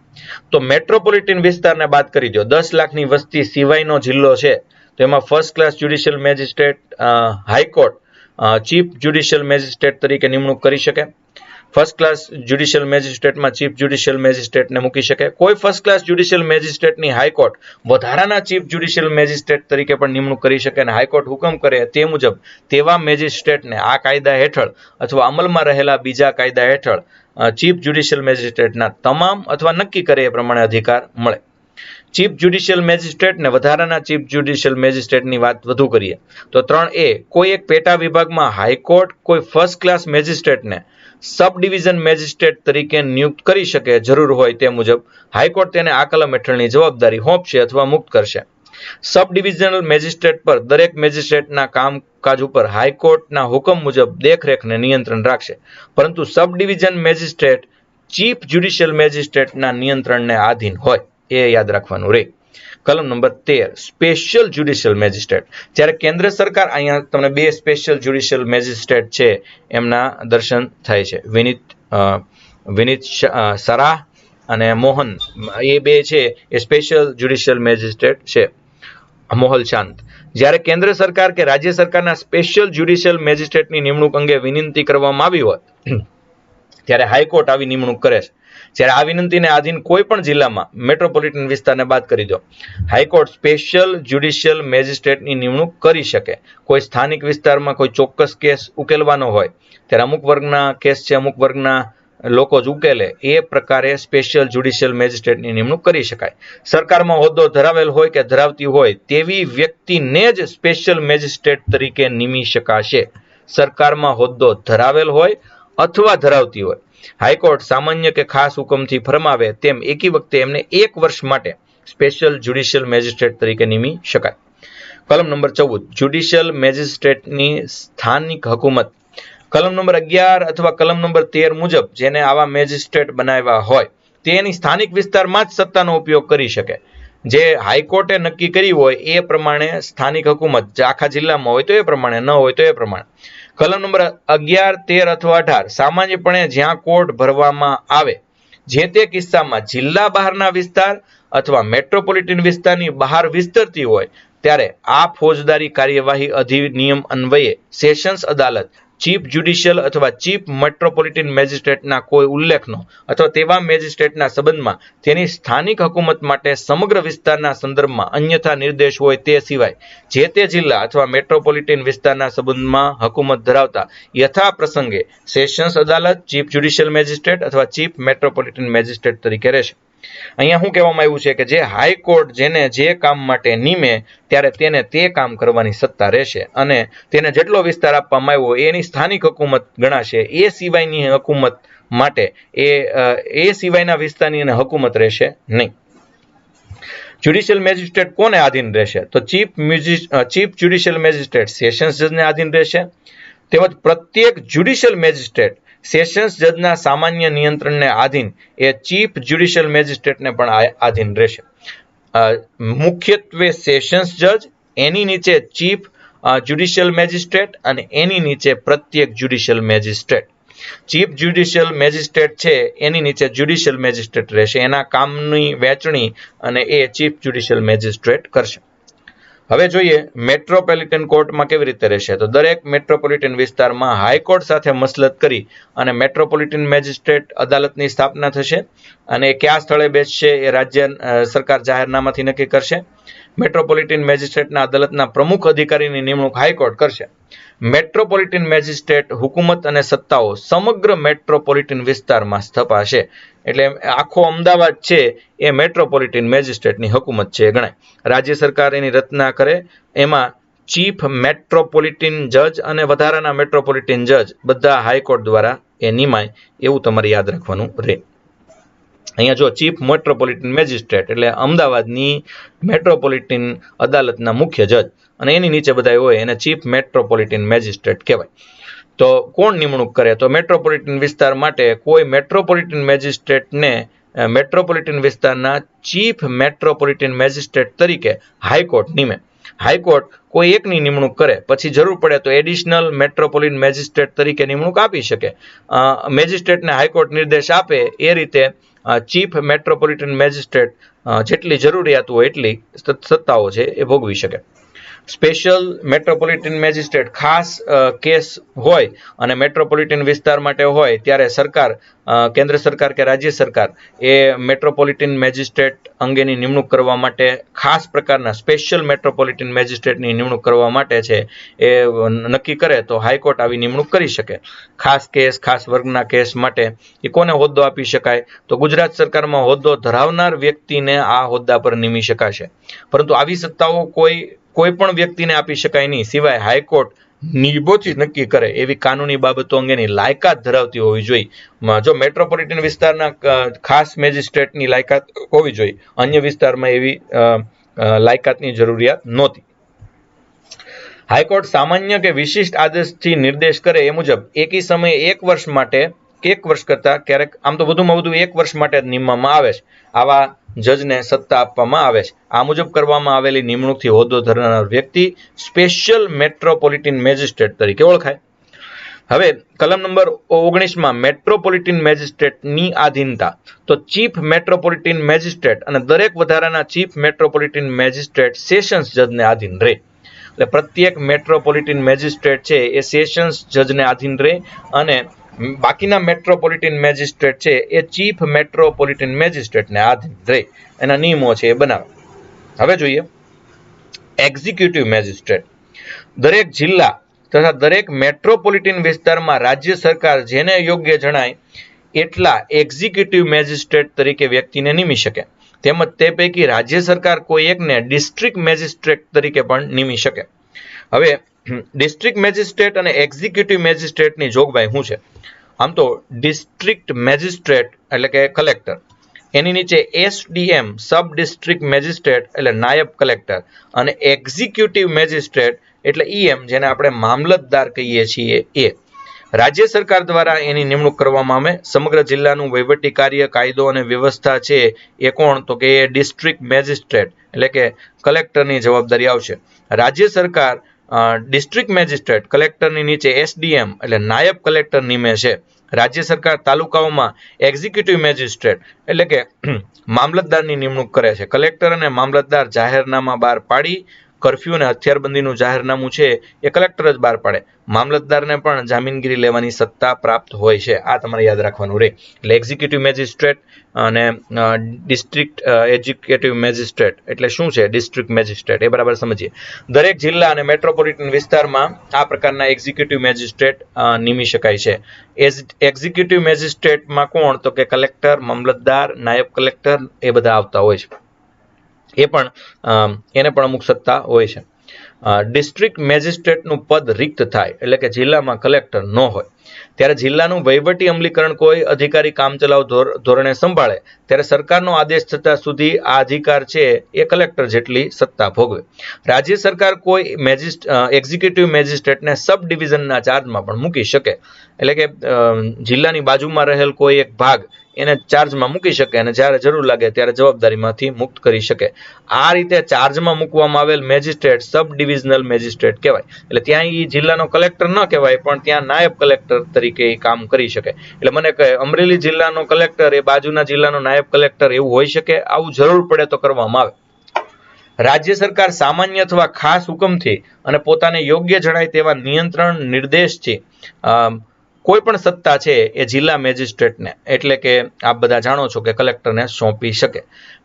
A: તો મેટ્રોપોલિટન વિસ્તારને બાદ કરી દો. 10 લાખની વસ્તી સિવાયનો જિલ્લો છે તો એમાં first class judicial magistrate high court chief judicial magistrate તરીકે નિમણૂક કરી શકે. ફર્સ્ટ ક્લાસ જ્યુડિશિયલ મેજિસ્ટ્રેટમાં ચીફ જ્યુડિશિયલ મેજિસ્ટ્રેટને મૂકી શકે. કોઈ ફર્સ્ટ ક્લાસ જ્યુડિશિયલ મેજિસ્ટ્રેટની હાઈકોર્ટ વધારાના ચીફ જ્યુડિશિયલ મેજિસ્ટ્રેટ તરીકે પણ નિમણૂક કરી શકે અને હાઈકોર્ટ હુકમ કરે તે મુજબ તેવા મેજિસ્ટ્રેટને આ કાયદા હેઠળ અથવા અમલમાં રહેલા બીજા કાયદા હેઠળ ચીફ જ્યુડિશિયલ મેજિસ્ટ્રેટના તમામ અથવા નક્કી કરે એ પ્રમાણે અધિકાર મળે. ચીફ જ્યુડિશિયલ મેજિસ્ટ્રેટ ને વધારાના ચીફ જ્યુડિશિયલ મેજિસ્ટ્રેટની વાત વધુ કરીએ તો 3A, કોઈ એક પેટા વિભાગમાં હાઈકોર્ટ કોઈ ફર્સ્ટ ક્લાસ મેજિસ્ટ્રેટને સબ ડિવિઝન મેજિસ્ટ્રેટ તરીકે નિયુક્ત કરી શકે. જરૂર હોય તે મુજબ હાઈકોર્ટ તેને આ કલમ હેઠળની જવાબદારી સોંપશે અથવા મુક્ત કરશે. સબ ડિવિઝનલ મેજિસ્ટ્રેટ પર દરેક મેજિસ્ટ્રેટના કામકાજ ઉપર હાઈકોર્ટના હુકમ મુજબ દેખરેખને નિયંત્રણ રાખશે, પરંતુ sub division magistrate chief judicial મેજિસ્ટ્રેટના નિયંત્રણને આધીન હોય, એ યાદ રાખવાનું રહે. કલમ નંબર 13, સ્પેશિયલ જ્યુડિશિયલ મેજિસ્ટ્રેટ. જ્યારે કેન્દ્ર સરકાર, અહીંયા તમને 2 સ્પેશિયલ જ્યુડિશિયલ મેજિસ્ટ્રેટ છે એમના દર્શન થાય છે, વિનીત સરાહ અને મોહન, એ 2 છે એ સ્પેશિયલ જ્યુડિશિયલ મેજિસ્ટ્રેટ છે. મોહલ ચાંદ. જ્યારે કેન્દ્ર સરકાર કે રાજ્ય સરકારના સ્પેશિયલ જ્યુડિશિયલ મેજિસ્ટ્રેટની નિમણૂક અંગે વિનંતી કરવામાં આવી હોય ત્યારે હાઈકોર્ટ આવી નિમણૂક કરે છે. જ્યારે આ વિનંતીને આધીન કોઈ પણ જિલ્લામાં, મેટ્રોપોલિટન વિસ્તારને બાદ કરી દો, હાઈકોર્ટ સ્પેશિયલ જ્યુડિશિયલ મેજિસ્ટ્રેટની નિમણૂક કરી શકે. કોઈ સ્થાનિક વિસ્તારમાં કોઈ ચોક્કસ કેસ ઉકેલવાનો હોય ત્યારે અમુક વર્ગના કેસ છે, અમુક વર્ગના લોકો જ ઉકેલે, એ પ્રકારે સ્પેશિયલ જ્યુડિશિયલ મેજિસ્ટ્રેટની નિમણૂક કરી શકાય. સરકારમાં હોદ્દો ધરાવેલ હોય કે ધરાવતી હોય તેવી વ્યક્તિને જ સ્પેશિયલ મેજિસ્ટ્રેટ તરીકે નિમી શકાશે. સરકારમાં હોદ્દો ધરાવેલ હોય અથવા ધરાવતી હોય, હાઈકોર્ટ સામાન્ય કે ખાસ હુકમથી ફરમાવે તેમ એકી વખતે એમને 1 વર્ષ માટે સ્પેશિયલ જ્યુડિશિયલ મેજિસ્ટ્રેટ તરીકે નિમી શકાય. કલમ નંબર 14, જ્યુડિશિયલ મેજિસ્ટ્રેટની સ્થાનિક હુકુમત. કલમ નંબર 11 અથવા કલમ નંબર 13 મુજબ જેને આવા મેજિસ્ટ્રેટ બનાવ્યા હોય તેની સ્થાનિક વિસ્તારમાં જ સત્તાનો ઉપયોગ કરી શકે. જે હાઈકોર્ટે નક્કી કરી હોય એ પ્રમાણે સ્થાનિક હુકુમત, જે આખા જિલ્લામાં હોય તો એ પ્રમાણે, ન હોય તો એ પ્રમાણે. કલમ નંબર 11, 13 અથવા 18, સામાન્યપણે જ્યાં કોર્ટ ભરવામાં આવે જે તે કિસ્સામાં જિલ્લા બહારના વિસ્તાર અથવા મેટ્રોપોલિટન વિસ્તારની બહાર વિસ્તરતી હોય ત્યારે આ ફોજદારી કાર્યવાહી અધિનિયમ અન્વયે સેશન્સ અદાલત ચીફ જ્યુડિશિયલ અથવા ચીફ મેટ્રોપોલિટન મેજિસ્ટ્રેટના કોઈ ઉલ્લેખનો અથવા તેવા મેજિસ્ટ્રેટના સંબંધમાં તેની સ્થાનિક હુકુમત માટે સમગ્ર વિસ્તારના સંદર્ભમાં અન્યથા નિર્દેશ હોય તે સિવાય જે તે જિલ્લા અથવા મેટ્રોપોલિટન વિસ્તારના સંબંધમાં હુકુમત ધરાવતા યથા પ્રસંગે સેશન્સ અદાલત ચીફ જ્યુડિશિયલ મેજિસ્ટ્રેટ અથવા ચીફ મેટ્રોપોલિટન મેજિસ્ટ્રેટ તરીકે રહેશે. અહીંયા શું કહેવામાં આવ્યું છે કે જે હાઈકોર્ટ જેને જે કામ માટે નિમે ત્યારે તેને તે કામ કરવાની સત્તા રહેશે અને તેને જેટલો વિસ્તાર આપવામાં આવ્યો એની સ્થાનિક હુકુમત ગણાશે. એ સિવાયની હુકુમત માટે એ સિવાયના વિસ્તારની હુકુમત રહેશે નહીં. જ્યુડિશિયલ મેજિસ્ટ્રેટ કોને આધીન રહેશે? તો ચીફ જ્યુડિશિયલ મેજિસ્ટ્રેટ સેશન્સ જજને આધીન રહેશે. તેમજ પ્રત્યેક જ્યુડિશિયલ મેજિસ્ટ્રેટ સેશન્સ જજના સામાન્ય નિયંત્રણને આધીન એ ચીફ જ્યુડિશિયલ મેજિસ્ટ્રેટને પણ આધીન રહેશે. મુખ્યત્વે સેશન્સ જજ, એની નીચે ચીફ જ્યુડિશિયલ મેજિસ્ટ્રેટ અને એની નીચે પ્રત્યેક judicial magistrate. Chief judicial magistrate છે એની નીચે જ્યુડિશિયલ મેજિસ્ટ્રેટ રહેશે. એના કામની વહેંચણી અને એ ચીફ જ્યુડિશિયલ મેજિસ્ટ્રેટ કરશે. હવે જોઈએ મેટ્રોપોલિટન કોર્ટમાં કેવી રીતે રહેશે. તો દરેક મેટ્રોપોલિટન વિસ્તારમાં હાઈકોર્ટ સાથે મસલત કરી અને મેટ્રોપોલિટન મેજિસ્ટ્રેટ અદાલતની સ્થાપના થશે અને કયા સ્થળે બેસશે એ રાજ્ય સરકાર જાહેરનામાથી નક્કી કરશે. મેટ્રોપોલિટન મેજિસ્ટ્રેટના અદાલતના પ્રમુખ અધિકારીની નિમણૂક હાઈકોર્ટ કરશે. મેટ્રોપોલિટન મેજિસ્ટ્રેટ હુકુમત અને સત્તાઓ સમગ્ર મેટ્રોપોલિટન વિસ્તારમાં સ્થપાશે. એટલે આખો અમદાવાદ છે એ મેટ્રોપોલિટન મેજિસ્ટ્રેટની હુકુમત છે ગણાય. રાજ્ય સરકાર એની રચના કરે, એમાં ચીફ મેટ્રોપોલિટન જજ અને વધારાના મેટ્રોપોલિટન જજ બધા હાઈકોર્ટ દ્વારા એ નિમાય, એવું તમારે યાદ રાખવાનું રહે. અહીંયા જો ચીફ મેટ્રોપોલિટન મેજિસ્ટ્રેટ એટલે અમદાવાદની મેટ્રોપોલિટન અદાલતના મુખ્ય જજ અને એની નીચે બધા હોય એને ચીફ મેટ્રોપોલિટન મેજિસ્ટ્રેટ કહેવાય. તો કોણ નિમણૂક કરે? તો મેટ્રોપોલિટન વિસ્તાર માટે કોઈ મેટ્રોપોલિટન મેજિસ્ટ્રેટને મેટ્રોપોલિટન વિસ્તારના ચીફ મેટ્રોપોલિટન મેજિસ્ટ્રેટ તરીકે હાઈકોર્ટ નિમે. હાઈકોર્ટ કોઈ એકની નિમણૂક કરે, પછી જરૂર પડે તો એડિશનલ મેટ્રોપોલિટન મેજિસ્ટ્રેટ તરીકે નિમણૂક આપી શકે. મેજિસ્ટ્રેટને હાઈકોર્ટ નિર્દેશ આપે એ રીતે ચીફ મેટ્રોપોલિટન મેજિસ્ટ્રેટ જેટલી જરૂરિયાત હોય એટલી સત્તાઓ છે એ ભોગવી શકે. સ્પેશિયલ મેટ્રોપોલિટન મેજિસ્ટ્રેટ ખાસ કેસ હોય અને મેટ્રોપોલિટન વિસ્તાર માટે હોય ત્યારે સરકાર, કેન્દ્ર સરકાર કે રાજ્ય સરકાર એ મેટ્રોપોલિટન મેજિસ્ટ્રેટ અંગેની નિમણૂક કરવા માટે ખાસ પ્રકારના સ્પેશિયલ મેટ્રોપોલિટન મેજિસ્ટ્રેટની નિમણૂક કરવા માટે છે એ નક્કી કરે તો હાઈકોર્ટ આવી નિમણૂક કરી શકે. ખાસ કેસ, ખાસ વર્ગના કેસ માટે એ કોને હોદ્દો આપી શકાય? તો ગુજરાત સરકારમાં હોદ્દો ધરાવનાર વ્યક્તિને આ હોદ્દા પર નિમી શકાશે. પરંતુ આવી સત્તાઓ કોઈ પણ વ્યક્તિને આપી શકાય નહીં, સિવાય હાઈકોર્ટ નિર્ભોથી નક્કી કરે એવી કાનૂની બાબતો અંગેની લાયકાત ધરાવતી હોવી જોઈએ. જો મેટ્રોપોલિટન વિસ્તારના ખાસ મેજિસ્ટ્રેટની લાયકાત હોવી જોઈએ, અન્ય વિસ્તારમાં એવી લાયકાતની જરૂરિયાત નહોતી. હાઈકોર્ટ સામાન્ય કે વિશિષ્ટ આદેશથી નિર્દેશ કરે એ મુજબ એકી સમયે 1 વર્ષ માટે, 1 વર્ષ કરતા ક્યારેક આમ તો વધુમાં વધુ 1 વર્ષ માટે જ નિમવામાં આવે છે. આવા જજને સત્તા આપવામાં આવે છે. આ મુજબ કરવામાં આવેલી નિમણૂકથી હોદ્દો ધરાવનાર વ્યક્તિ સ્પેશિયલ મેટ્રોપોલિટન મેજિસ્ટ્રેટ તરીકે ઓળખાય. હવે કલમ નંબર 19માં મેટ્રોપોલિટન મેજિસ્ટ્રેટની આધીનતા. તો ચીફ મેટ્રોપોલિટન મેજિસ્ટ્રેટ અને દરેક વધારાના ચીફ મેટ્રોપોલિટન મેજિસ્ટ્રેટ સેશન્સ જજને આધીન રહે. એટલે પ્રત્યેક મેટ્રોપોલિટન મેજિસ્ટ્રેટ છે એ સેશન્સ જજને આધીન રહે અને બાકીના મેટ્રોપોલિટન મેજિસ્ટ્રેટ છે એ ચીફ મેટ્રોપોલિટન મેજિસ્ટ્રેટને આધીન રહે. એના નિયમો છે એ બનાવે. હવે જોઈએ એક્ઝિક્યુટિવ મેજિસ્ટ્રેટ. દરેક જિલ્લા તથા દરેક મેટ્રોપોલિટન વિસ્તારમાં રાજ્ય સરકાર જેને યોગ્ય જણાય એટલા એક્ઝિક્યુટિવ મેજિસ્ટ્રેટ તરીકે વ્યક્તિને નિમી શકે. તેમજ તે પૈકી રાજ્ય સરકાર કોઈ એકને ડિસ્ટ્રિક્ટ મેજિસ્ટ્રેટ તરીકે પણ નિમી શકે. હવે ડિસ્ટ્રિક્ટ મેજિસ્ટ્રેટ અને એક્ઝિક્યુટિવ મેજિસ્ટ્રેટની જોગવાઈ શું છે? આમ તો ડિસ્ટ્રિક્ટ મેજિસ્ટ્રેટ એટલે કે કલેક્ટર, એની નીચે એસડીએમ સબ ડિસ્ટ્રિક્ટ મેજિસ્ટ્રેટ એટલે નાયબ કલેક્ટર, અને એક્ઝિક્યુટિવ મેજિસ્ટ્રેટ એટલે ઈએમ જેને આપણે મામલતદાર કહીએ છીએ એ. રાજ્ય સરકાર દ્વારા એની નિમણૂક કરવામાં આવે. સમગ્ર જિલ્લાનું વહીવટી કાર્ય, કાયદો અને વ્યવસ્થા છે એ કોણ? તો કે એ ડિસ્ટ્રિક્ટ મેજિસ્ટ્રેટ એટલે કે કલેક્ટરની જવાબદારી આવશે. રાજ્ય સરકાર ડિસ્ટ્રિક્ટ મેજિસ્ટ્રેટ કલેક્ટરની નીચે એસડીએમ એટલે નાયબ કલેક્ટર નિમે છે. રાજ્ય સરકાર તાલુકાઓમાં એક્ઝિક્યુટિવ મેજિસ્ટ્રેટ એટલે કે મામલતદારની નિમણૂક કરે છે. કલેક્ટર અને મામલતદાર જાહેરનામા બહાર પાડી કર્ફ્યુ અને હથિયારબંધીનું જાહેરનામું છે એ કલેક્ટર જ બહાર પાડે. મામલતદારને પણ જામીનગીરી લેવાની સત્તા પ્રાપ્ત હોય છે. આ તમારે યાદ રાખવાનું રહે. એટલે એક્ઝિક્યુટિવ મેજિસ્ટ્રેટ અને ડિસ્ટ્રિક્ટ એક્ઝિક્યુટિવ મેજિસ્ટ્રેટ એટલે શું છે? District magistrate. એ બરાબર સમજીએ. દરેક જિલ્લા અને મેટ્રોપોલિટન વિસ્તારમાં આ પ્રકારના એક્ઝિક્યુટિવ મેજિસ્ટ્રેટ નિમી શકાય છે. એક્ઝિક્યુટિવ મેજિસ્ટ્રેટમાં કોણ? તો કે કલેક્ટર, મામલતદાર, નાયબ કલેક્ટર એ બધા આવતા હોય છે. એને પણ અમુક સત્તા હોય છે. ડિસ્ટ્રિક્ટ મેજિસ્ટ્રેટનું પદ રિક્ત થાય એટલે કે જિલ્લામાં કલેક્ટર ન હોય ત્યારે જિલ્લાનું વહીવટી અમલીકરણ કોઈ અધિકારી કામચલાઉ ધોરણે સંભાળે ત્યારે સરકારનો આદેશ થતા સુધી આ અધિકાર છે એ કલેક્ટર જેટલી સત્તા ભોગવે. રાજ્ય સરકાર કોઈ એક્ઝિક્યુટિવ મેજિસ્ટ્રેટને સબ ડિવિઝનના ચાર્જમાં પણ મૂકી શકે. એટલે કે જિલ્લાની બાજુમાં રહેલ કોઈ એક ભાગ એને ચાર્જમાં મૂકી શકે અને જ્યારે જરૂર લાગે ત્યારે જવાબદારીમાંથી મુક્ત કરી શકે. આ રીતે ચાર્જમાં મૂકવામાં આવેલ મેજિસ્ટ્રેટ સબ ડિવિઝનલ મેજિસ્ટ્રેટ કહેવાય. એટલે ત્યાં એ જિલ્લાનો કલેક્ટર ન કહેવાય પણ ત્યાં નાયબ કલેક્ટર તરીકે એ કામ કરી શકે. એટલે મને કહે અમરેલી જિલ્લાનો કલેક્ટર એ બાજુના જિલ્લાનો નાયબ કલેક્ટર એવું હોઈ શકે? આવું જરૂર પડે તો કરવામાં આવે. રાજ્ય સરકાર સામાન્ય અથવા ખાસ હુકમથી અને પોતાને યોગ્ય જણાય તેવા નિયંત્રણ નિર્દેશથી કોઈ પણ સત્તા છે એ જિલ્લા મેજિસ્ટ્રેટને એટલે કે આપ બધા જાણો છો કે કલેક્ટરને સોંપી શકે.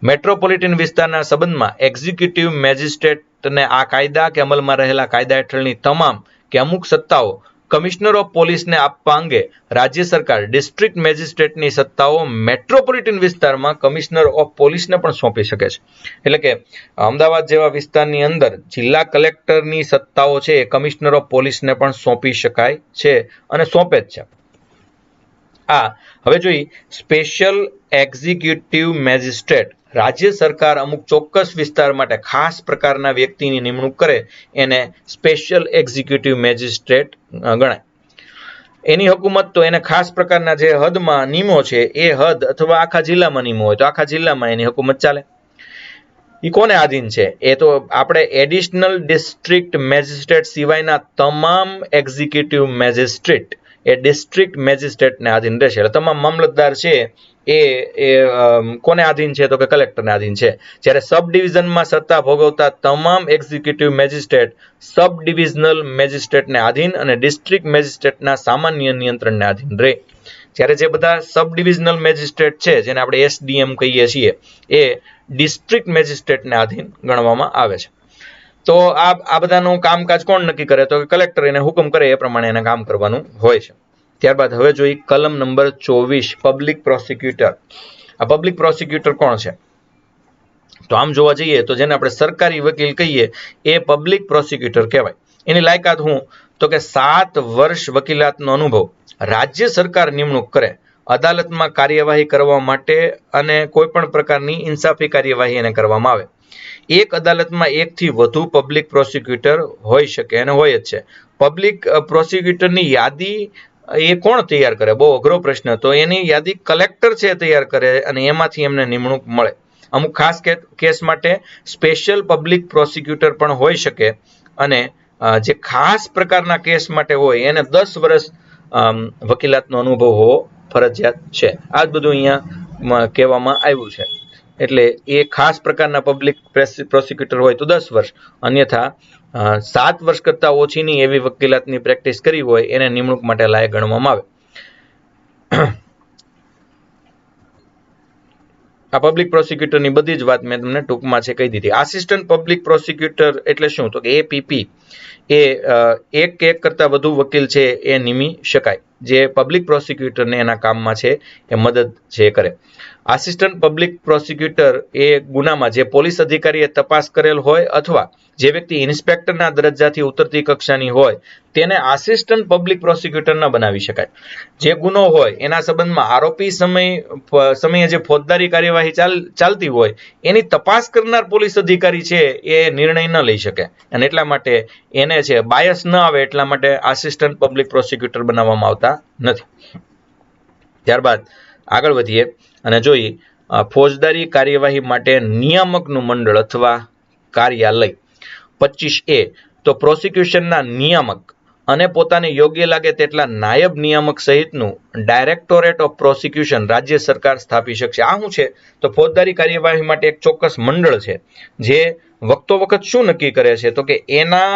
A: મેટ્રોપોલિટન વિસ્તારના સંબંધમાં એક્ઝિક્યુટિવ મેજિસ્ટ્રેટને આ કાયદા કે અમલમાં રહેલા કાયદા હેઠળની તમામ કે અમુક સત્તાઓ કમિશનર ઓફ પોલીસને આપવા અંગે રાજ્ય સરકાર ડિસ્ટ્રિક્ટ મેજિસ્ટ્રેટની સત્તાઓ મેટ્રોપોલિટન વિસ્તારમાં કમિશનર ઓફ પોલીસને પણ સોંપી શકે છે. એટલે કે અમદાવાદ જેવા વિસ્તારની અંદર જિલ્લા કલેક્ટરની સત્તાઓ છે એ કમિશનર ઓફ પોલીસને પણ સોંપી શકાય છે અને સોંપે જ છે. હવે જોઈએ સ્પેશિયલ એક્ઝિક્યુટિવ મેજિસ્ટ્રેટ. રાજ્ય સરકાર અમુક ચોક્કસ વિસ્તાર માટે ખાસ પ્રકારના વ્યક્તિની નિમણૂક કરે એને સ્પેશિયલ એક્ઝિક્યુટિવ મેજિસ્ટ્રેટ ગણાય. એની હુકુમત તો એને ખાસ પ્રકારના જે હદમાં નિયમો છે એ હદ અથવા આખા જિલ્લામાં નિયમો હોય તો આખા જિલ્લામાં એની હુકુમત ચાલે. એ કોને આધીન છે? એ તો આપણે એડિશનલ ડિસ્ટ્રિક્ટ મેજિસ્ટ્રેટ સિવાયના તમામ એક્ઝિક્યુટિવ મેજિસ્ટ્રેટ એ ડિસ્ટ્રિક્ટ મેજિસ્ટ્રેટને આધીન રહેશે. એટલે તમામ મામલતદાર છે એ કોને આધીન છે? તો કે કલેક્ટરને આધીન છે. જ્યારે સબ ડિવિઝનમાં સત્તા ભોગવતા તમામ એક્ઝિક્યુટિવ મેજિસ્ટ્રેટ સબ ડિવિઝનલ મેજિસ્ટ્રેટને આધીન અને ડિસ્ટ્રિક્ટ મેજિસ્ટ્રેટના સામાન્ય નિયંત્રણને આધીન રહે. જ્યારે જે બધા સબ ડિવિઝનલ મેજિસ્ટ્રેટ છે, જેને આપણે એસડીએમ કહીએ છીએ, એ ડિસ્ટ્રિક્ટ મેજિસ્ટ્રેટને આધીન ગણવામાં આવે છે. તો આ બધાનું કામકાજ કોણ નક્કી કરે? તો કલેક્ટર એને હુકમ કરે એ પ્રમાણે એને કામ કરવાનું હોય છે. ત્યારબાદ હવે જોઈએ કલમ નંબર 24 પબ્લિક પ્રોસિક્યુટર. આ પબ્લિક પ્રોસિક્યુટર કોણ છે? તો આમ જોવા જઈએ તો જેને આપણે સરકારી વકીલ કહીએ એ પબ્લિક પ્રોસિક્યુટર કહેવાય. એની લાયકાત હું? તો કે 7 વર્ષ વકીલાતનો અનુભવ, રાજ્ય સરકાર નિમણૂક કરે, અદાલતમાં કાર્યવાહી કરવા માટે અને કોઈ પણ પ્રકારની ઇન્સાફી કાર્યવાહી એને કરવામાં આવે. એક અદાલતમાં એકથી વધુ પબ્લિક પ્રોસિક્યુટર હોઈ શકે અને હોય જ છે. પબ્લિક પ્રોસિક્યુટરની યાદી એ કોણ તૈયાર કરે? બહુ અઘરો પ્રશ્ન. તો એની યાદી કલેક્ટર છે તૈયાર કરે અને એમાંથી એમને નિમણૂક મળે. અમુક ખાસ કેસ માટે સ્પેશિયલ પબ્લિક પ્રોસિક્યુટર પણ હોઈ શકે અને જે ખાસ પ્રકારના કેસ માટે હોય એને 10 વર્ષ વકીલાતનો અનુભવ હોવો ફરજિયાત છે. આ જ બધું અહીંયા કહેવામાં આવ્યું છે. એટલે એ ખાસ પ્રકારના પબ્લિક પ્રોસિક્યુટર હોય તો 10 વર્ષ, અન્યથા 7 વર્ષ કરતા ઓછીની એવી વકીલાતની પ્રેક્ટિસ કરી હોય એને નિમણૂક માટે લાયક ગણવામાં આવે. આ પબ્લિક પ્રોસિક્યુટરની બધી જ વાત મેં તમને ટૂંકમાં છે કહી દીધી. આસિસ્ટન્ટ પબ્લિક પ્રોસિક્યુટર એટલે શું? તો કે એપીપી એ એક કરતા વધુ વકીલ છે એ નિમી શકાય, જે પબ્લિક પ્રોસિક્યુટરને એના કામમાં છે એ મદદ છે કરે. આસિસ્ટન્ટ પબ્લિક પ્રોસિક્યુટર એ ગુનામાં જે પોલીસ અધિકારીએ તપાસ કરેલ હોય અથવા જે વ્યક્તિ ઇન્સ્પેક્ટરના દરજ્જાથી ઉતરતી કક્ષાની હોય તેને આસિસ્ટન્ટ પબ્લિક પ્રોસિક્યુટર ન બનાવી શકાય. જે ગુનો હોય એના સંબંધમાં આરોપી સમયે જે ફોજદારી કાર્યવાહી ચાલતી હોય એની તપાસ કરનાર પોલીસ અધિકારી છે એ નિર્ણય ન લઈ શકે, અને એટલા માટે એને છે બાયસ ન આવે એટલા માટે આસિસ્ટન્ટ પબ્લિક પ્રોસિક્યુટર બનાવવામાં આવતા નથી. ત્યારબાદ આગળ વધીએ અને જોઈએ ફોજદારી કાર્યવાહી માટે નિયામકનું મંડળ અથવા કાર્યાલય. 25A તો પ્રોસિક્યુશનના નિયામક અને પોતાને યોગ્ય લાગે તેટલા નાયબ નિયામક સહિતનું ડાયરેક્ટોરેટ ઓફ પ્રોસિક્યુશન રાજ્ય સરકાર સ્થાપી શકશે. આ શું છે? તો ફોજદારી કાર્યવાહી માટે એક ચોક્કસ મંડળ છે જે વખતો વખત શું નક્કી કરે છે? તો કે એના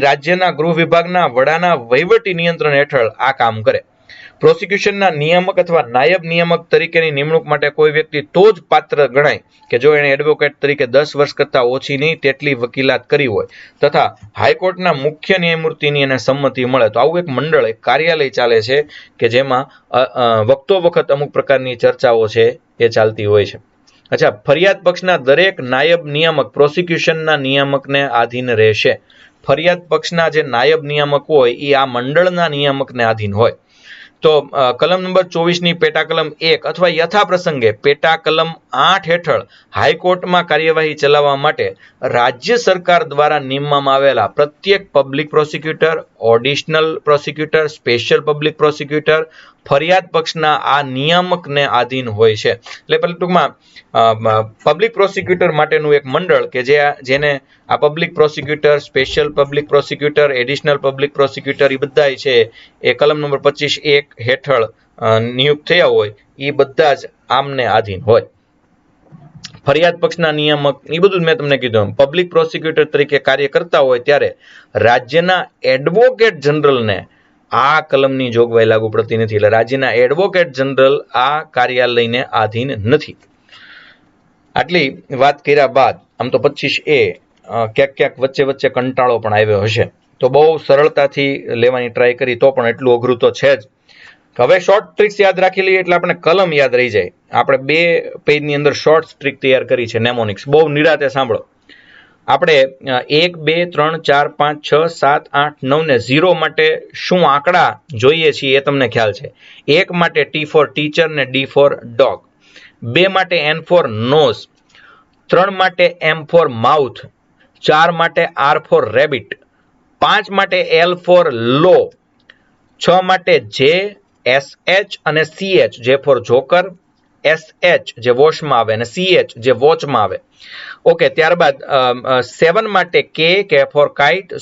A: રાજ્યના ગૃહ વિભાગના વડાના વહીવટી નિયંત્રણ હેઠળ આ કામ કરે. પ્રોસિક્યુશનના નિયામક અથવા નાયબ નિયામક તરીકેની નિમણૂક માટે કોઈ વ્યક્તિ તો જ પાત્ર ગણાય કે જો એણે એડવોકેટ તરીકે 10 વર્ષ કરતા ઓછી નહીં તેટલી વકીલાત કરી હોય તથા હાઈકોર્ટના મુખ્ય ન્યાયમૂર્તિની એને સંમતિ મળે. તો આવું એક મંડળ, એક કાર્યાલય ચાલે છે કે જેમાં વખતો વખત અમુક પ્રકારની ચર્ચાઓ છે એ ચાલતી હોય છે. અચ્છા, ફરિયાદ પક્ષના દરેક નાયબ નિયામક પ્રોસિક્યુશનના નિયામકને આધીન રહેશે. ફરિયાદ પક્ષના જે નાયબ નિયામક હોય એ આ મંડળના નિયામકને આધીન હોય. તો કલમ નંબર 24ની પેટા કલમ 1 અથવા યથા પ્રસંગે પેટા કલમ 8 હેઠળ હાઈકોર્ટમાં કાર્યવાહી ચલાવવા માટે રાજ્ય સરકાર દ્વારા નિમવામાં આવેલા પ્રત્યેક public prosecutor, additional prosecutor, special public prosecutor ફરિયાદ પક્ષના આ નિયામકને આધીન હોય છે. એટલે ટૂંકમાં પબ્લિક પ્રોસિક્યુટર માટેનું એક મંડળ કે જેને આ public prosecutor, special public prosecutor, additional public prosecutor એ બધા છે એ કલમ નંબર 25(1) હેઠળ નિયુક્ત થયા હોય એ બધા જ આમને આધીન હોય. ફરિયાદ પક્ષના નિયામક એ બધું મેં તમને કીધું. પબ્લિક પ્રોસિક્યુટર તરીકે કાર્ય કરતા હોય ત્યારે રાજ્યના એડવોકેટ જનરલને આ કલમની જોગવાઈ લાગુ પડતી નથી. એટલે રાજ્યના એડવોકેટ જનરલ આ કાર્યાલયને આધીન નથી. આટલી વાત કર્યા બાદ આમ તો 25A ક્યાંક વચ્ચે કંટાળો પણ આવ્યો હશે, તો બહુ સરળતાથી લેવાની ટ્રાય કરી તો પણ એટલું અઘરું તો છે જ. હવે શોર્ટ ટ્રિક્સ યાદ રાખી લઈએ એટલે આપણે કલમ યાદ રહી જાય. આપણે 2 પેજની અંદર શોર્ટ ટ્રિક તૈયાર કરી છે, નેમોનિક્સ. બહુ નિરાતે સાંભળો. આપણે 1, 2, 3, 4, 5, 6, 7, 8, 9 ને 0 માટે શું આંકડા જોઈએ છીએ એ તમને ખ્યાલ છે. 1 માટે T for ટીચર ને D for ડોગ, 2 માટે N for nose, 3 માટે M for mouth, 4 માટે R for rabbit, 5 માટે L for law, 6 માટે જે, SH અને CH જે ફોર જોકર, SH જે વોશમાં આવે અને CH જે વોચમાં આવે. ઓકે, ત્યારબાદ 7 માટે કે ફોર કાઇટ,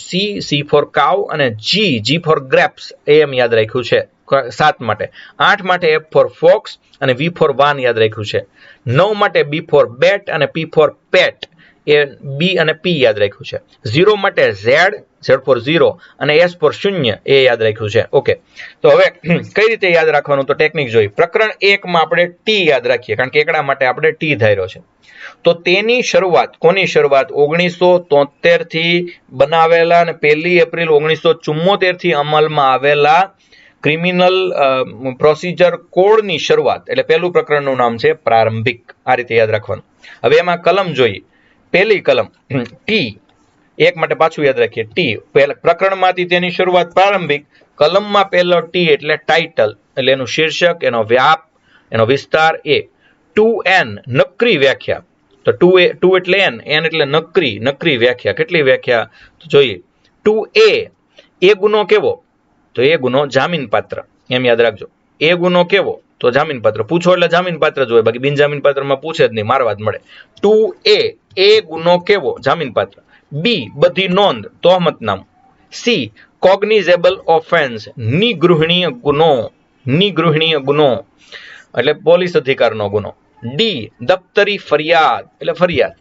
A: C ફોર કાઉ અને G ફોર ગ્રેપ્સ એમ યાદ રાખ્યું છે 7 માટે. 8 માટે F ફોર ફોક્સ અને V ફોર વાન યાદ રાખ્યું છે. 9 માટે B ફોર બેટ અને P ફોર પેટ એ B અને P યાદ રાખ્યું છે. 0 માટે Z ફોર 0 અને S ફોર શૂન્ય એ યાદ રાખ્યું છે. ઓકે, તો હવે કઈ રીતે યાદ રાખવાનું તો ટેકનિક જોઈ. પ્રકરણ 1 માં આપણે T યાદ રાખીએ કારણ કે એકડા માટે આપણે T ધાર્યો છે. તો તેની શરૂઆત કોની શરૂઆત 1973 થી બનાવેલા અને 1 એપ્રિલ 1974 થી અમલમાં આવેલા ક્રિમિનલ પ્રોસિજર કોડની શરૂઆત એટલે પહેલું પ્રકરણનું નામ છે પ્રારંભિક. આ રીતે યાદ રાખવાનું. હવે એમાં કલમ જોઈએ. પહેલી કલમ ટી, એક માટે પાછું યાદ રાખીએ ટી, પ્રકરણમાંથી તેની શરૂઆત પ્રારંભિક, કલમમાં પહેલો ટી એટલે ટાઇટલ એટલે એનું શીર્ષક, એનો વ્યાપ, એનો વિસ્તાર. એ 2N નકરી વ્યાખ્યા, તો 2 એટલે N એટલે નકરી વ્યાખ્યા. કેટલી વ્યાખ્યા તો જોઈએ. 2A એ ગુનો કેવો તો એ ગુનો જામીનપાત્ર, એમ યાદ રાખજો. એ ગુનો કેવો તો જામીનપાત્ર. પૂછો એટલે જામીનપાત્ર જ હોય, બાકી બિનજામીનપાત્રમાં પૂછે જ નહીં, મારવા જ મળે. 2A એ ગુનો કેવો જામીનપાત્ર. B બધી નોંધ તોહમતનામું. C કોગ્નિઝેબલ ઓફેન્સ નિગૃહણીય ગુનો એટલે પોલીસ અધિકારનો ગુનો. D દફતરી ફરિયાદ એટલે ફરિયાદ.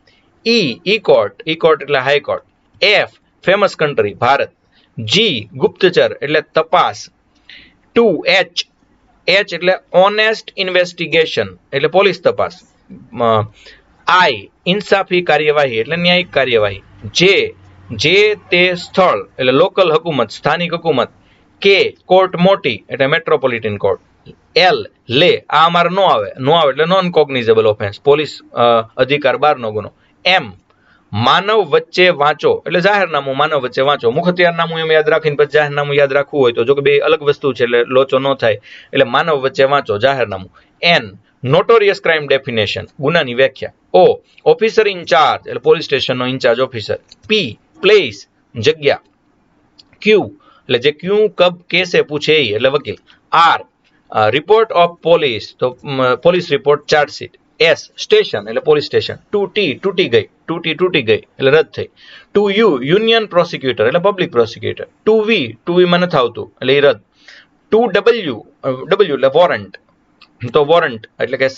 A: ઈ કોર્ટ એટલે high court. F famous country Bharat. G ગુપ્તચર એટલે તપાસ. 2H એટલે ઓનેસ્ટ ઇન્વેસ્ટિગેશન એટલે પોલીસ તપાસ. I ઇન્સાફી કાર્યવાહી એટલે ન્યાયિક કાર્યવાહી. જે તે સ્થળ એટલે લોકલ હુકુમત, સ્થાનિક હુકુમત. K કોર્ટ મોટી એટલે મેટ્રોપોલિટન કોર્ટ. L લે આ અમારે નો આવે એટલે નોન કોગ્નિઝેબલ ઓફેન્સ, પોલીસ અધિકાર બહારનો ગુનો. M માનવ વચ્ચે વાંચો એટલે જાહેરનામું, માનવ વચ્ચે વાંચો. મુખ હથિયારનામું એમ યાદ રાખીને પછી જાહેરનામું યાદ રાખવું હોય તો, જો કે બે અલગ વસ્તુ છે એટલે લોચો ન થાય, એટલે માનવ વચ્ચે વાંચો જાહેરનામું. N નોટોરિયસ ક્રાઇમ ડેફિનેશન ગુનાની વ્યાખ્યા. O ઓફિસર ઇન્ચાર્જ એટલે પોલીસ સ્ટેશનનો ઇન્ચાર્જ ઓફિસર. P પ્લેસ જગ્યા. Q એટલે જે ક્યું કબ કેસે પૂછે એટલે વકીલ. R રિપોર્ટ ઓફ પોલીસ તો police report chargesheet. S station એટલે પોલીસ સ્ટેશન. 2T તૂટી ગઈ એટલે રદ થઈ. 2U યુનિયન પ્રોસિક્યુટર એટલે પબ્લિક પ્રોસિક્યુટર. 2V માં નથી આવતું એટલે એ રદ. 2W એટલે વોરંટ, તો વોરંટ એટલે કે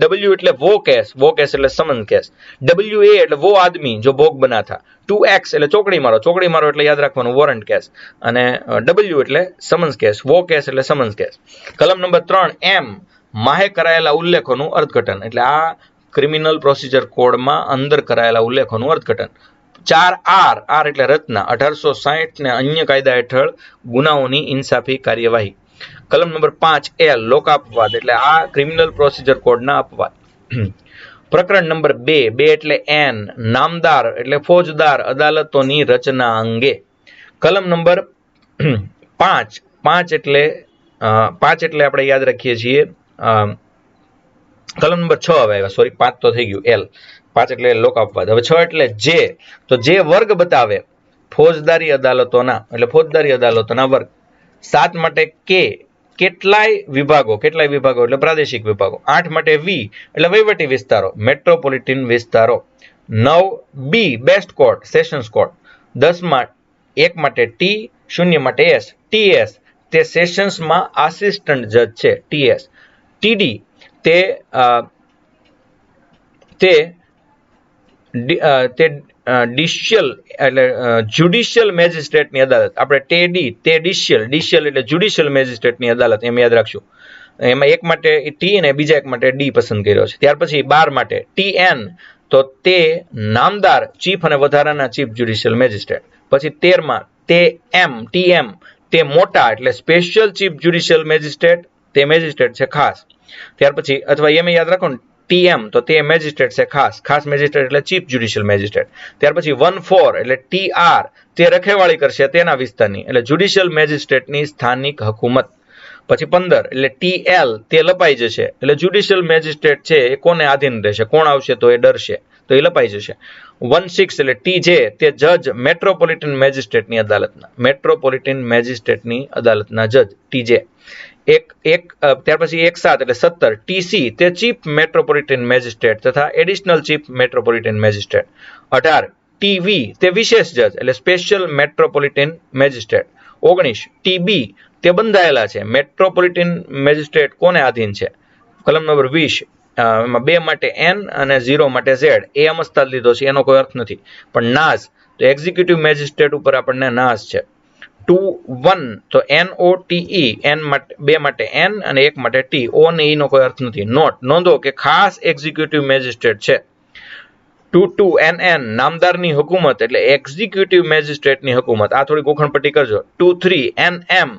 A: W એટલે વો કેસ એટલે સમન કેસ. WA એટલે વો આદમી જો ભોગ બના થા. 2X એટલે ચોકડી મારો એટલે યાદ રાખવાનું વોરંટ કેસ. અને W એટલે સમન્સ કેસ, વો કેસ એટલે સમન્સ કેસ. કલમ નંબર 3 M માહે કરાયેલા ઉલ્લેખોનું અર્થઘટન એટલે આ ક્રિમિનલ પ્રોસિજર કોડમાં અંદર કરાયેલા ઉલ્લેખોનું અર્થઘટન. 4 R એટલે રચના 1860 ને અન્ય કાયદા હેઠળ ગુનાઓની ઇન્સાફી કાર્યવાહી. કલમ નંબર 5 L લોકાપવાદ એટલે આ ક્રિમિનલ પ્રોસિજર કોડના અપવાદ. પ્રકરણ નંબર 2 એટલે N નામદાર એટલે ફોજદાર અદાલતોની રચના અંગે. કલમ નંબર 5 એટલે આપણે યાદ રાખીએ છીએ કલમ નંબર 6 હવે આવ્યા, સોરી 5 તો થઈ ગયું L. 5 એટલે લોકાપવાદ. હવે 6 એટલે જે, તો જે વર્ગ બતાવે ફોજદારી અદાલતોના વર્ગ. 7 માટે કેટલાય વિભાગો એટલે પ્રાદેશિક વિભાગો. 8 માટે V એટલે વહીવટી વિસ્તારો, મેટ્રોપોલિટન વિસ્તારો. 9 B best court, sessions court. 10 માં 1 માટે T, 0 માટે S. TS તે સેશન્સમાં આસિસ્ટન્ટ જજ છે, TS. TD તે ડિશિયલ એટલે જ્યુડિશિયલ મેજિસ્ટ્રેટની અદાલત. આપણે તે ડિશિયલ એટલે જ્યુડિશિયલ મેજિસ્ટ્રેટની અદાલત એમ યાદ રાખશું. એમાં એક માટે T અને બીજા એક માટે D પસંદ કર્યો છે. ત્યાર પછી 12 માટે TN તો તે નામદાર ચીફ અને વધારાના ચીફ જ્યુડિશિયલ મેજિસ્ટ્રેટ. પછી 13 માં TM તે મોટા એટલે સ્પેશિયલ ચીફ જ્યુડિશિયલ મેજિસ્ટ્રેટ, તે મેજિસ્ટ્રેટ છે ખાસ. ત્યાર પછી અથવા એમ યાદ રાખો ને TM તો તે મેજિસ્ટ્રેટ છે ખાસ મેજિસ્ટ્રેટ એટલે ચીફ જ્યુડિશિયલ મેજિસ્ટ્રેટ. ત્યાર પછી 14 એટલે TR તે રખેવાળી કરશે તેના વિસ્તારની એટલે જ્યુડિશિયલ મેજિસ્ટ્રેટની સ્થાનિક હકુમત. પછી 15 એટલે TL તે લપાઈ જશે એટલે જ્યુડિશિયલ મેજિસ્ટ્રેટ છે એ કોને આધીન રહેશે, કોણ આવશે તો એ ડરશે તો એ લપાઈ જશે. 16 એટલે ટીજે તે જજ મેટ્રોપોલિટન મેજિસ્ટ્રેટની અદાલતના જજ ટીજે. ત્યાર પછી 17 એટલે 17 ટીસી તે ચીફ મેટ્રોપોલિટન મેજિસ્ટ્રેટ તથા additional chief metropolitan magistrate. 18 TV તે વિશેષ જજ એટલે સ્પેશિયલ મેટ્રોપોલિટન મેજિસ્ટ્રેટ. 19 ટીબી તે બંધાયેલા છે. મેટ્રોપોલિટન મેજિસ્ટ્રેટ કોને આધીન છે? કલમ નંબર 20 એમાં 2 માટે એન અને 0 માટે ઝેડ. એ અમસ્તા લીધો છે, એનો કોઈ અર્થ નથી. પણ નાઝ તો એક્ઝિક્યુટિવ મેજિસ્ટ્રેટ ઉપર આપણને નાઝ છે. 21 તો NOTE એન માટે 2 માટે એન અને 1 માટે ટી. ઓ ને ઈ નો કોઈ અર્થ નથી. નોટ નોંધો કે ખાસ એક્ઝિક્યુટિવ મેજિસ્ટ્રેટ છે. 22 NN નામદારની હુકુમત એટલે એક્ઝિક્યુટિવ મેજિસ્ટ્રેટની હુકુમત. આ થોડી ગોખણપટ્ટી કરજો. 23 NM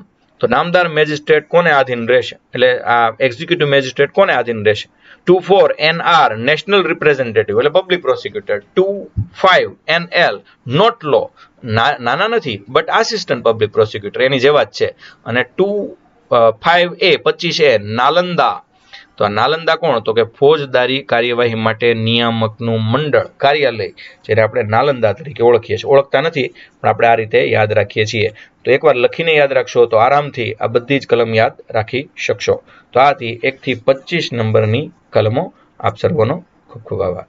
A: તો નામદાર મેજિસ્ટ્રેટ કોને આધીન રહેશે? એટલે આ એક્ઝિક્યુટિવ મેજિસ્ટ્રેટ કોને આધીન રહેશે? 24 NR નેશનલ રિપ્રેઝેન્ટેટિવ એટલે પબ્લિક પ્રોસિક્યુટર. 25 NL નોટ લો નાના નથી બટ આસિસ્ટન્ટ પબ્લિક પ્રોસિક્યુટર એની જેવા જ છે. અને 25A નાલંદા તો આ નાલંદા કોણ? તો કે ફોજદારી કાર્યવાહી માટે નિયામકનું મંડળ કાર્યાલય જેને આપણે નાલંદા તરીકે ઓળખીએ છીએ. ઓળખતા નથી પણ આપણે આ રીતે યાદ રાખીએ છીએ. તો એકવાર લખીને યાદ રાખશો તો આરામથી આ બધી જ કલમ યાદ રાખી શકશો. તો આથી 1 થી 25 નંબરની કલમો આપ સર્વનો ખૂબ ખૂબ આભાર.